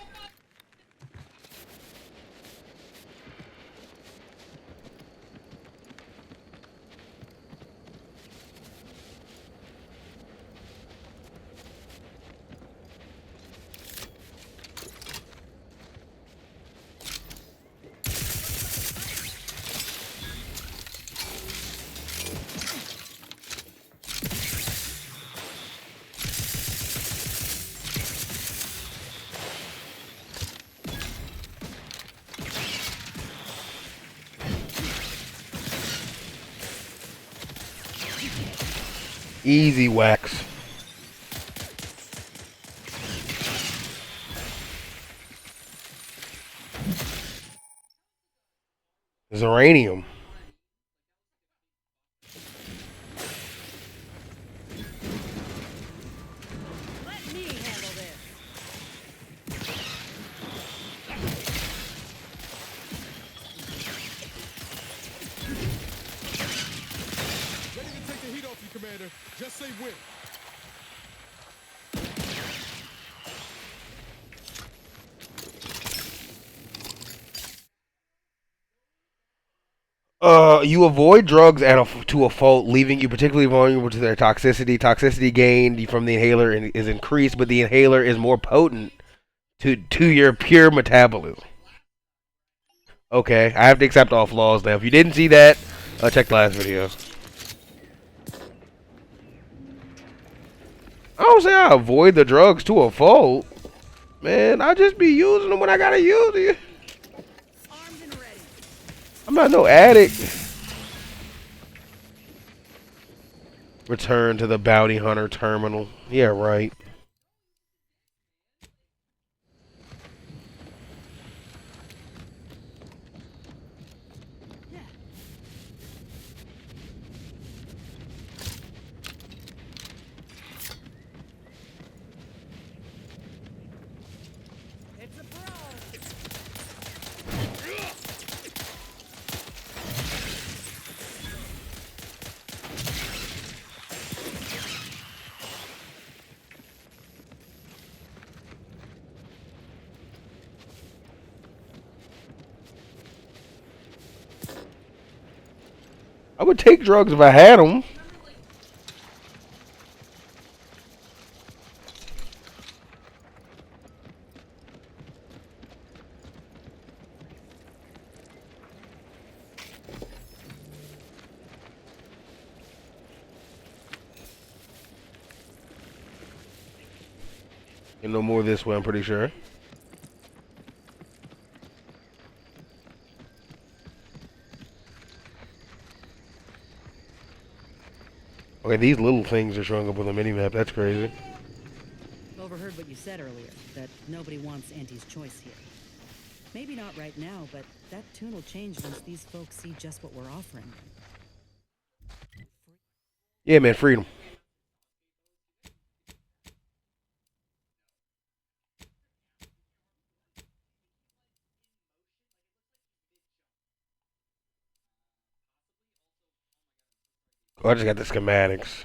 Easy wax. Uranium. Let me handle this. Commander. Just say when. You avoid drugs to a fault, leaving you particularly vulnerable to their toxicity. Toxicity gained from the inhaler is increased, but the inhaler is more potent to your pure metabolism. Okay, I have to accept all flaws now. If you didn't see that, check the last video. I don't say I avoid the drugs to a fault. Man, I just be using them when I gotta use it. I'm not no addict. Return to the bounty hunter terminal. Yeah, right. I would take drugs if I had them. And no more this way, I'm pretty sure. Okay, these little things are showing up on the minimap. That's crazy. Overheard what you said earlier, that nobody wants Auntie's choice here. Maybe not right now, but that tune will change once these folks see just what we're offering. Yeah, man, freedom. Oh, I just got the schematics.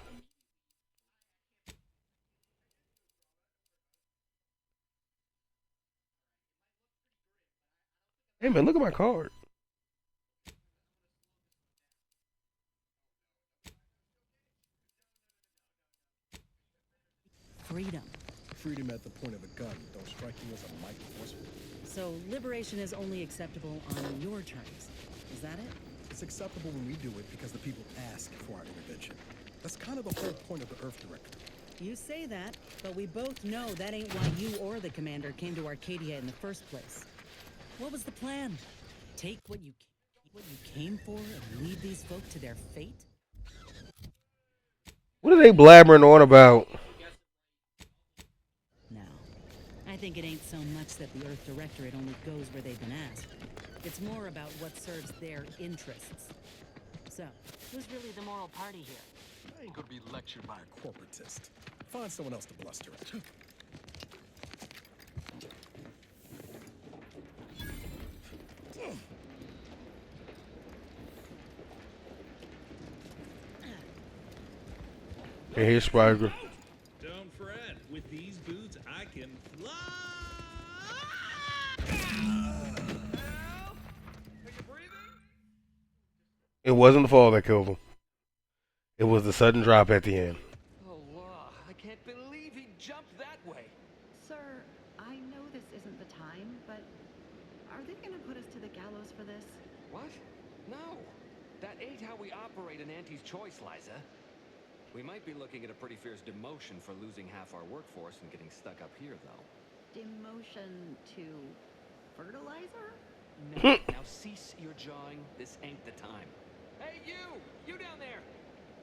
Hey, man, look at my card. Freedom. Freedom at the point of a gun. Don't strike you as a mighty forceful. So liberation is only acceptable on your terms. Is that it? It's acceptable when we do it because the people ask for our intervention. That's kind of the whole point of the Earth Directive. You say that, but we both know that ain't why you or the commander came to Arcadia in the first place. What was the plan? Take what you came for and leave these folk to their fate? What are they blabbering on about? No. I think it ain't so much that the Earth Directorate only goes where they've been asked. It's more about what serves their interests. So, who's really the moral party here? I ain't gonna be lectured by a corporatist. Find someone else to bluster at. Hey, here's Spider. Don't fret. With these boots, I can fly. It wasn't the fall that killed him. It was the sudden drop at the end. Oh, I can't believe he jumped that way. Sir, I know this isn't the time, but are they gonna put us to the gallows for this? What? No. That ain't how we operate in Auntie's choice, Liza. We might be looking at a pretty fierce demotion for losing half our workforce and getting stuck up here, though. Demotion to fertilizer? No. Now cease your jawing. This ain't the time. Hey, you! You down there!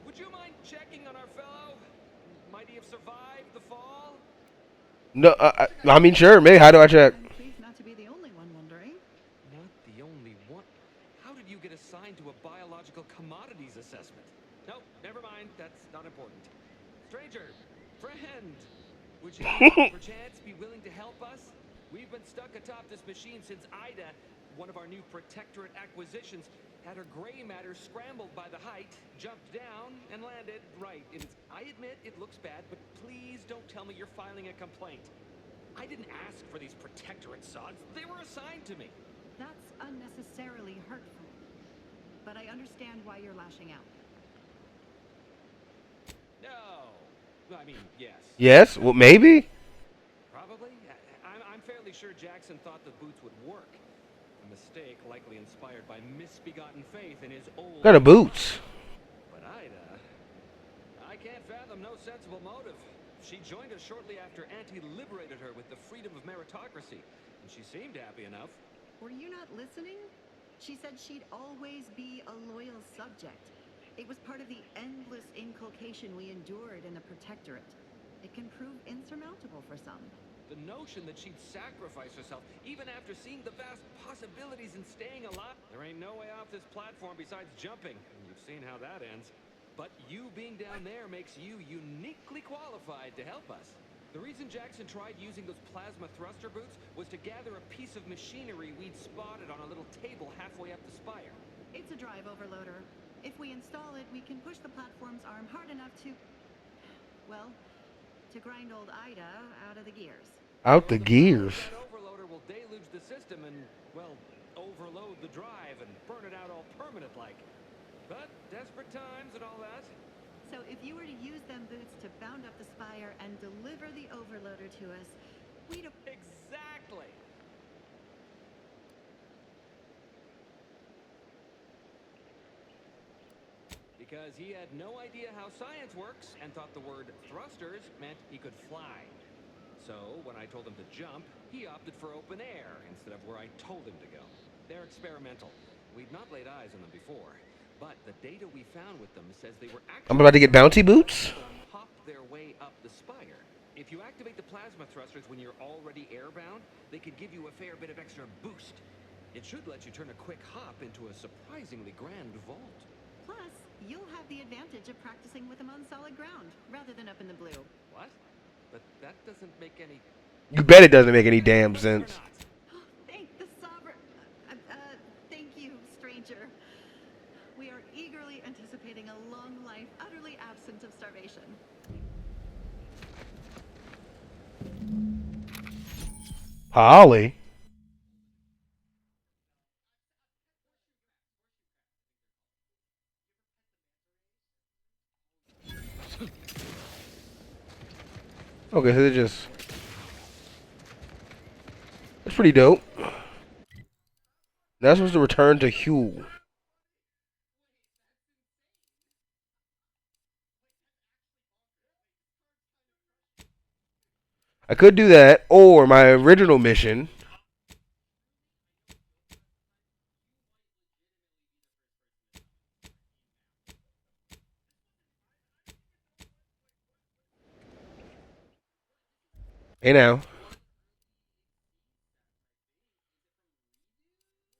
Would you mind checking on our fellow? Might he have survived the fall? No, I mean, sure, maybe. How do I check? Please not to be the only one wondering. Not the only one? How did you get assigned to a biological commodities assessment? Nope, never mind. That's not important. Stranger, friend, would you perchance be willing to help us? We've been stuck atop this machine since Ida one of our new Protectorate acquisitions, had her gray matter scrambled by the height, jumped down, and landed right in its... I admit it looks bad, but please don't tell me you're filing a complaint. I didn't ask for these Protectorate sods. They were assigned to me. That's unnecessarily hurtful. But I understand why you're lashing out. No. I mean, yes. Yes? Well, maybe? Probably. I'm fairly sure Jackson thought the boots would work. A mistake likely inspired by misbegotten faith in his old... What kind of boots? But I can't fathom no sensible motive. She joined us shortly after Auntie liberated her with the freedom of meritocracy, and she seemed happy enough. Were you not listening? She said she'd always be a loyal subject. It was part of the endless inculcation we endured in the Protectorate. It can prove insurmountable for some. The notion that she'd sacrifice herself, even after seeing the vast possibilities in staying alive. There ain't no way off this platform besides jumping. You've seen how that ends. But you being down there makes you uniquely qualified to help us. The reason Jackson tried using those plasma thruster boots was to gather a piece of machinery we'd spotted on a little table halfway up the spire. It's a drive overloader. If we install it, we can push the platform's arm hard enough to... well, to grind old Ida out of the gears. Out the gears? That overloader will deluge the system and, well, overload the drive and burn it out all permanent-like. But desperate times and all that. So if you were to use them boots to bound up the spire and deliver the overloader to us, we'd... Exactly! Because he had no idea how science works and thought the word thrusters meant he could fly. So when I told him to jump, he opted for open air instead of where I told him to go. They're experimental. We'd not laid eyes on them before. But the data we found with them says they were actually... I'm about to get bouncy boots? ...hop their way up the spire. If you activate the plasma thrusters when you're already airbound, they could give you a fair bit of extra boost. It should let you turn a quick hop into a surprisingly grand vault. Plus, you'll have the advantage of practicing with them on solid ground, rather than up in the blue. What? But that doesn't make any... You bet it doesn't make any damn sense. Thank the Sovereign... thank you, stranger. We are eagerly anticipating a long life, utterly absent of starvation. Holly? Okay, so they're just... That's pretty dope. That's supposed to return to Hugh. I could do that, or my original mission. Hey now.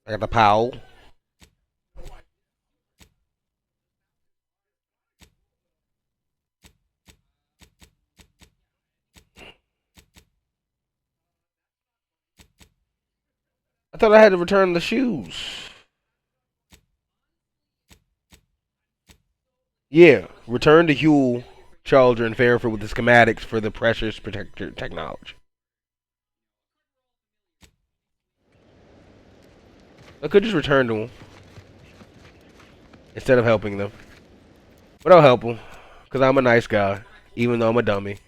I got the POW. I thought I had to return the shoes. Yeah, return to Huel, Charger, and Fairford with the schematics for the Precious Protector technology. I could just return to them instead of helping them. But I'll help them, because I'm a nice guy, even though I'm a dummy.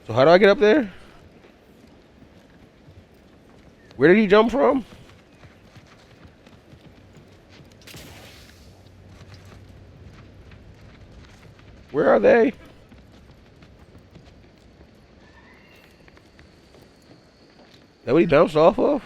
So how do I get up there? Where did he jump from? Where are they? That what he bounced off of?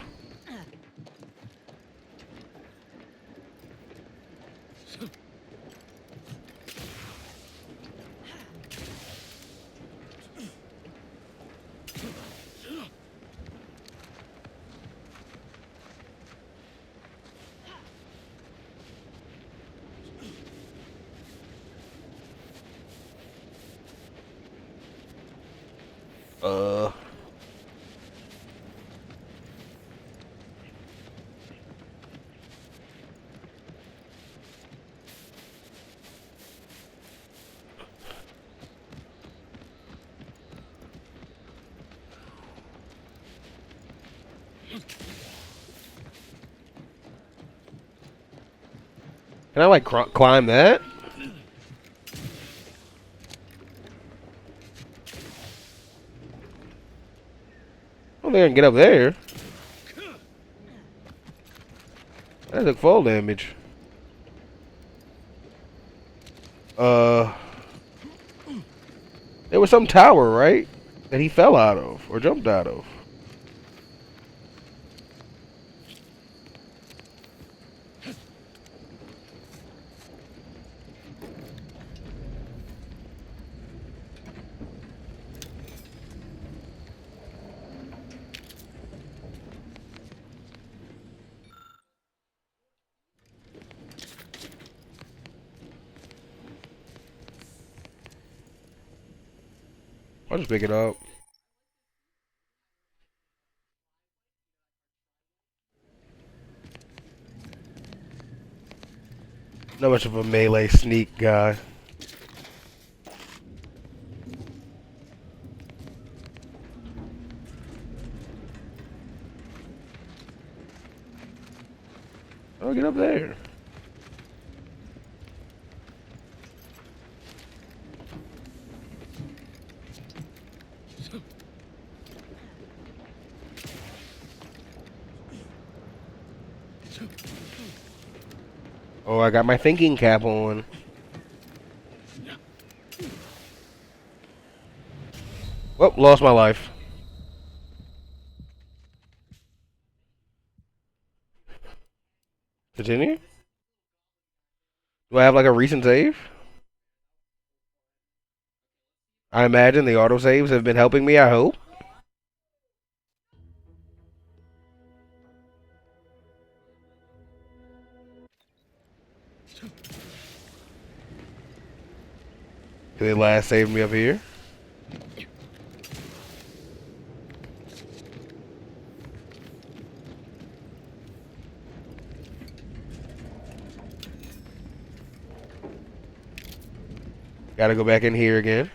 Uh. Can I like climb that? I don't think I can get up there. That took fall damage. There was some tower, right? That he fell out of or jumped out of. I'll just pick it up. Not much of a melee sneak guy. I'll get up there. Oh, I got my thinking cap on. Well, lost my life. Continue? Do I have like a recent save? I imagine the autosaves have been helping me, I hope. They last saved me up here. Gotta go back in here again.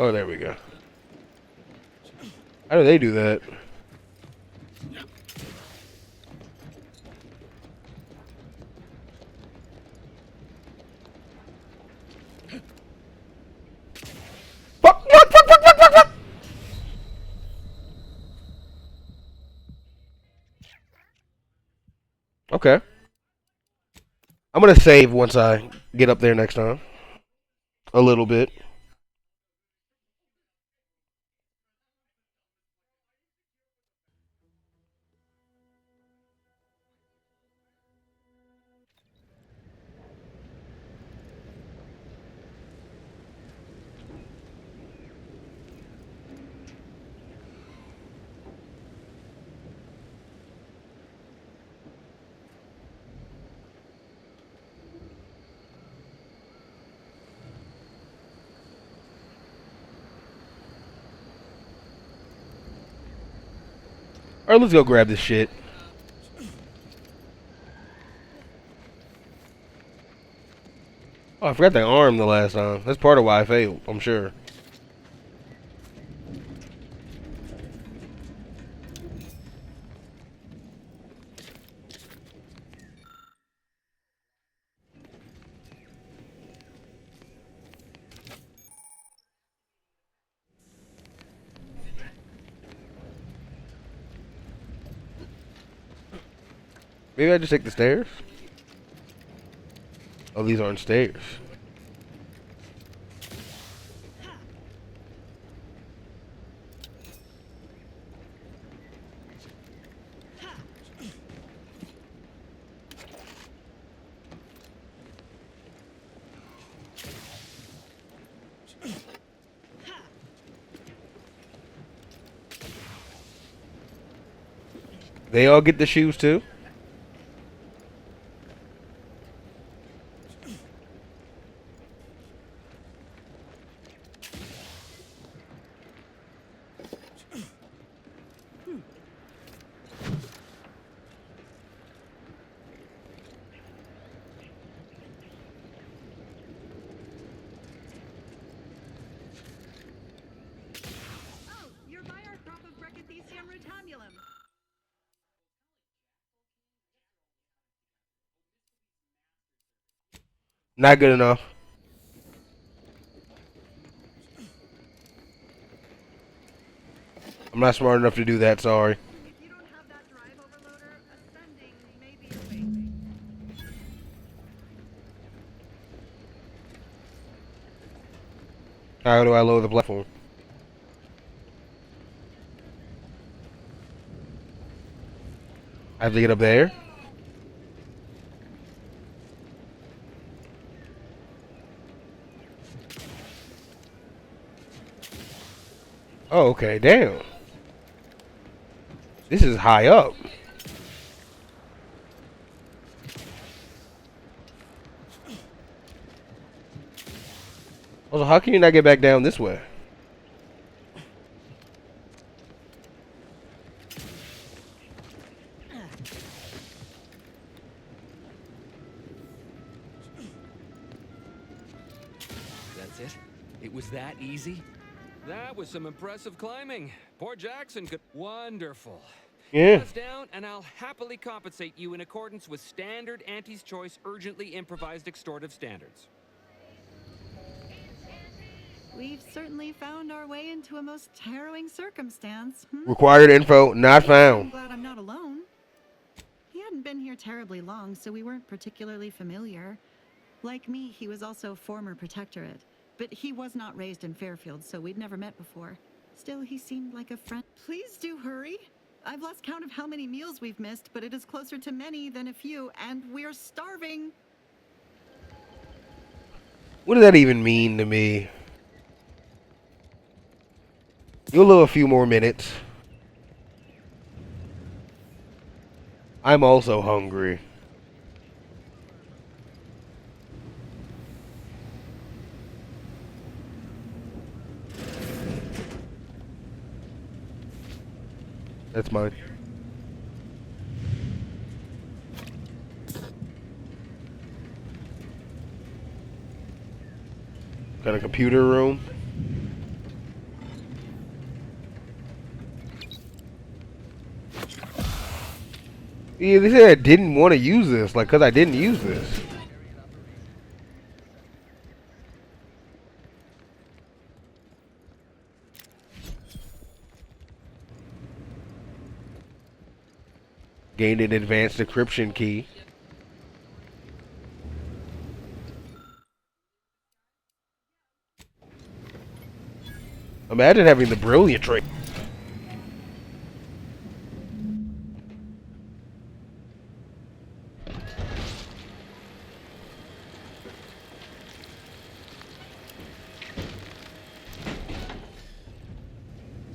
Oh, there we go. How do they do that? Okay. I'm gonna save once I get up there next time. A little bit. Alright, let's go grab this shit. Oh, I forgot the arm the last time. That's part of why I failed, I'm sure. Maybe I just take the stairs? Oh, these aren't stairs. They all get the shoes too? Oh, you're by our crop of Brachythecium rotabulum. Not good enough. I'm not smart enough to do that, sorry. If you don't have that drive overloader, ascending may be a waste. How do I lower the platform? I have to get up there? Oh, okay, damn. This is high up. Also, how can you not get back down this way? That's it? It was that easy? That was some impressive climbing. Poor Jackson could... Wonderful. Yeah. Get us down, and I'll happily compensate you in accordance with standard Auntie's Choice urgently improvised extortive standards. We've certainly found our way into a most harrowing circumstance. Required info not I'm found. glad I'm not alone. He hadn't been here terribly long, so we weren't particularly familiar. Like me, he was also former protectorate, but he was not raised in Fairfield, so we'd never met before. Still, he seemed like a friend. Please do hurry. I've lost count of how many meals we've missed, but it is closer to many than a few, and we're starving. What does that even mean to me? You'll live a few more minutes. I'm also hungry. That's mine. Got a computer room. Yeah, they said I didn't want to use this, like, cause I didn't use this. Gained an advanced decryption key. Imagine having the brilliant trait.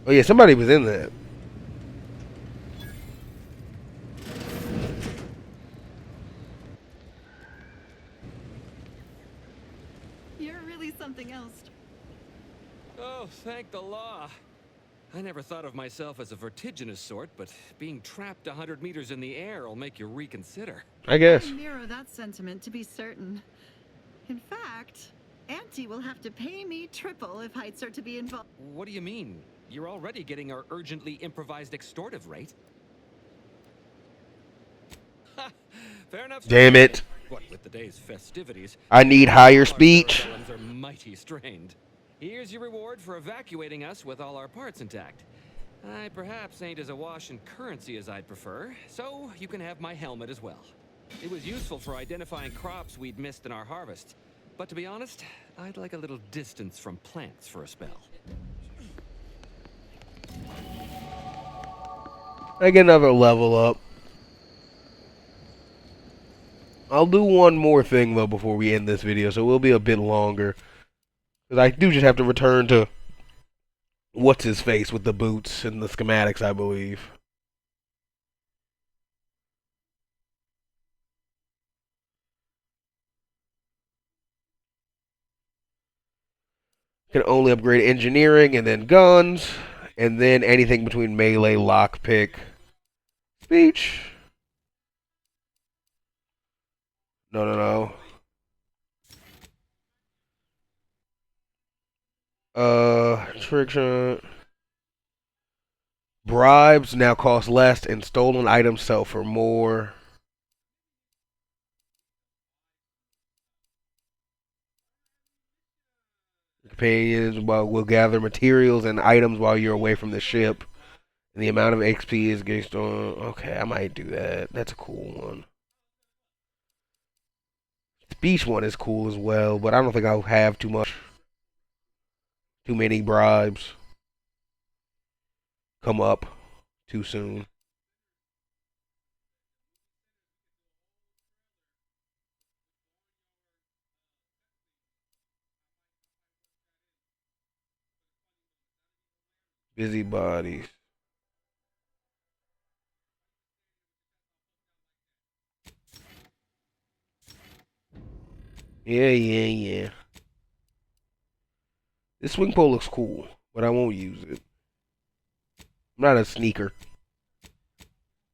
Oh yeah, somebody was in that. You're really something else. Oh, thank the law. I never thought of myself as a vertiginous sort, but being trapped 100 meters in the air will make you reconsider. I guess. I mirror that sentiment, to be certain. In fact, Auntie will have to pay me triple if heights are to be involved. What do you mean? You're already getting our urgently improvised extortive rate. Ha! Fair enough. Damn it. What with the day's festivities? I need higher speech. Our are mighty strained. Here's your reward for evacuating us with all our parts intact. I perhaps ain't as awash in currency as I'd prefer, so you can have my helmet as well. It was useful for identifying crops we'd missed in our harvest. But to be honest, I'd like a little distance from plants for a spell. I get another level up. I'll do one more thing though before we end this video, so it will be a bit longer. Because I do just have to return to what's his face with the boots and the schematics, I believe. Can only upgrade engineering and then guns. And then anything between melee, lockpick, speech. No. Trick shot. Bribes now cost less and stolen items sell for more. Companions will gather materials and items while you're away from the ship. And the amount of XP is based on... Okay, I might do that. That's a cool one. Speech one is cool as well, but I don't think I'll have too many bribes come up too soon. Busybodies. Yeah. This swing pole looks cool, but I won't use it. I'm not a sneaker.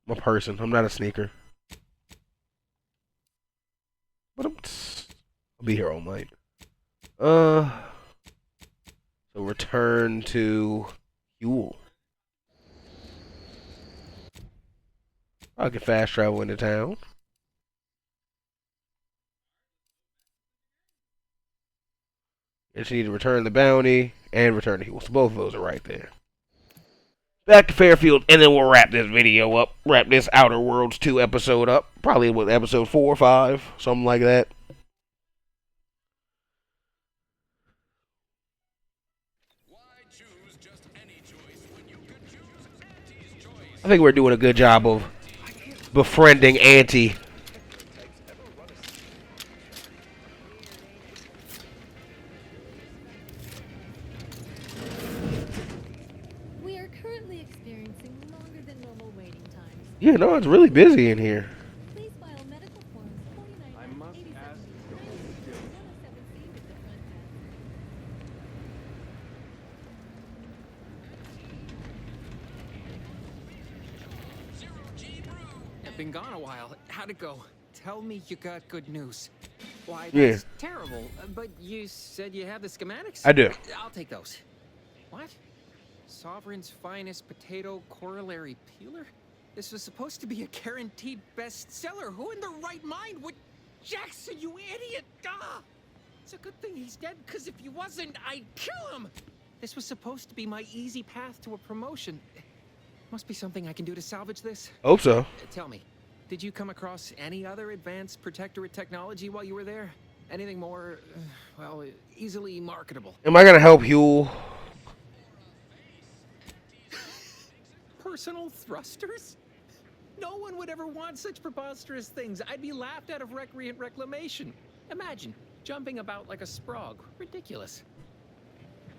I'm a person. I'm not a sneaker. But I'll be here all night. So return to Huel. I can fast travel into town. I just need to return the bounty and return to Huel. So both of those are right there. Back to Fairfield, and then we'll wrap this video up. Wrap this Outer Worlds 2 episode up. Probably with episode 4 or 5, something like that. I think we're doing a good job of befriending Auntie. We are currently experiencing longer than normal waiting times. Yeah, no, it's really busy in here. Please file medical forms 49. I must ask. I've been gone a while. How'd it go? Tell me you got good news. Why, Yeah. that's terrible. But you said you have the schematics? I do. I'll take those. What? Sovereign's finest potato corollary peeler? This was supposed to be a guaranteed bestseller. Who in their right mind would... Jackson, you idiot! Ah! It's a good thing he's dead, because if he wasn't, I'd kill him! This was supposed to be my easy path to a promotion. Must be something I can do to salvage this. Hope so. Tell me, did you come across any other advanced protectorate technology while you were there? Anything more, well, easily marketable? Am I gonna help Huel? Personal thrusters? No one would ever want such preposterous things. I'd be laughed out of recreant reclamation. Imagine, jumping about like a sprog. Ridiculous.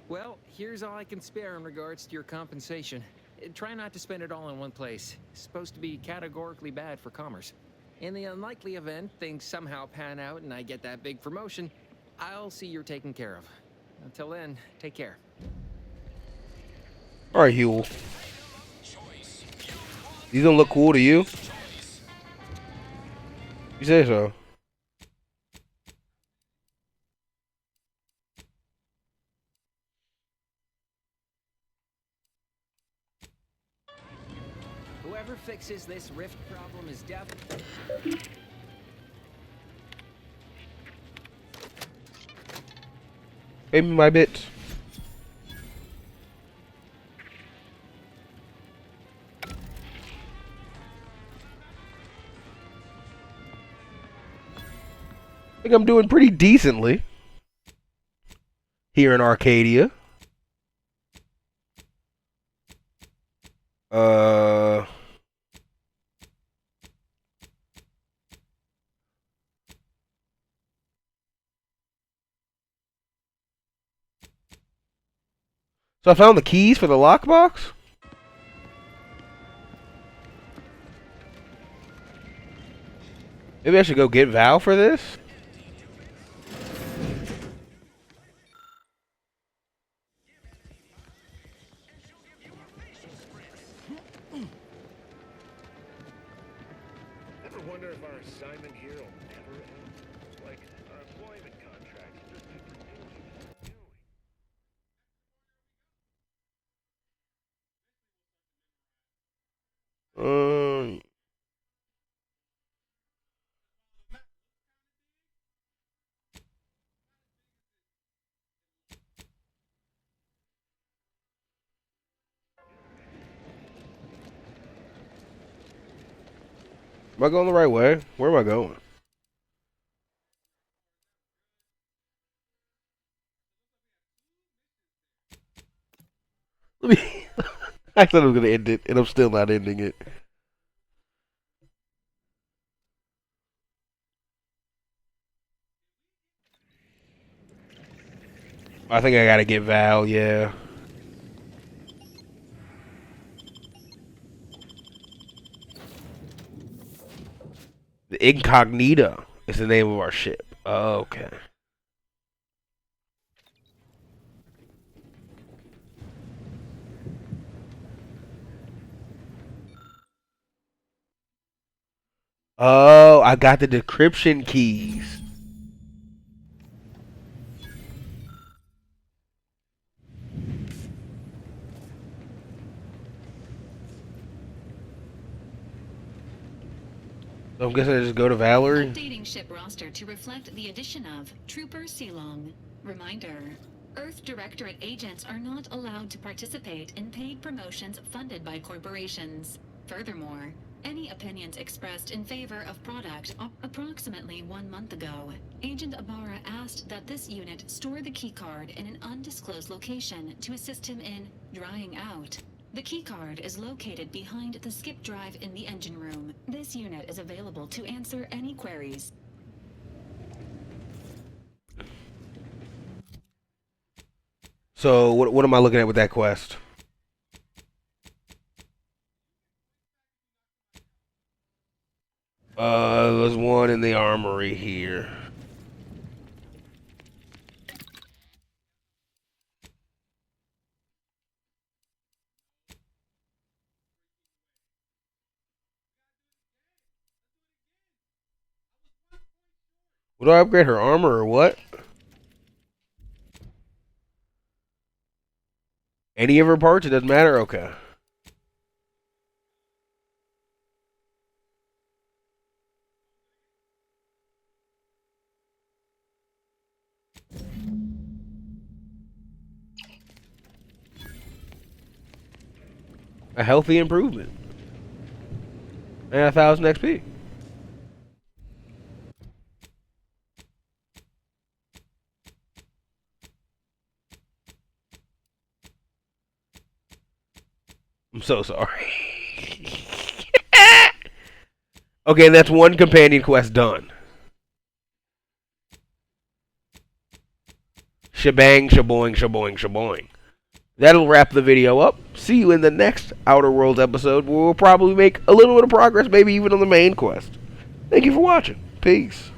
Well, here's all I can spare in regards to your compensation. Try not to spend it all in one place. It's supposed to be categorically bad for commerce. In the unlikely event things somehow pan out and I get that big promotion, I'll see you're taken care of. Until then, take care. Alright, Huel. These don't look cool to you? You say so. Whoever fixes this rift problem is definitely... Pay me my bits. I think I'm doing pretty decently here in Arcadia. So I found the keys for the lockbox. Maybe I should go get Val for this. of our assignment here will never end. Like our employment contracts just keep renewing. Am I going the right way? Where am I going? Let me. I thought I was gonna end it, and I'm still not ending it. I think I gotta get Val. Yeah. The Incognita is the name of our ship. Okay. Oh, I got the decryption keys. So I'm guessing I just go to Valerie. Updating ship roster to reflect the addition of Trooper Silong. Reminder: Earth Directorate agents are not allowed to participate in paid promotions funded by corporations. Furthermore, any opinions expressed in favor of product. Approximately 1 month ago, Agent Ibarra asked that this unit store the keycard in an undisclosed location to assist him in drying out. The keycard is located behind the skip drive in the engine room. This unit is available to answer any queries. So what am I looking at with that quest? There's one in the armory here. Do I upgrade her armor or what? Any of her parts? It doesn't matter? Okay. A healthy improvement. And 1,000 XP. I'm so sorry. Okay, that's one companion quest done. Shebang, shaboing, shaboing, shaboing. That'll wrap the video up. See you in the next Outer Worlds episode where we'll probably make a little bit of progress, maybe even on the main quest. Thank you for watching. Peace.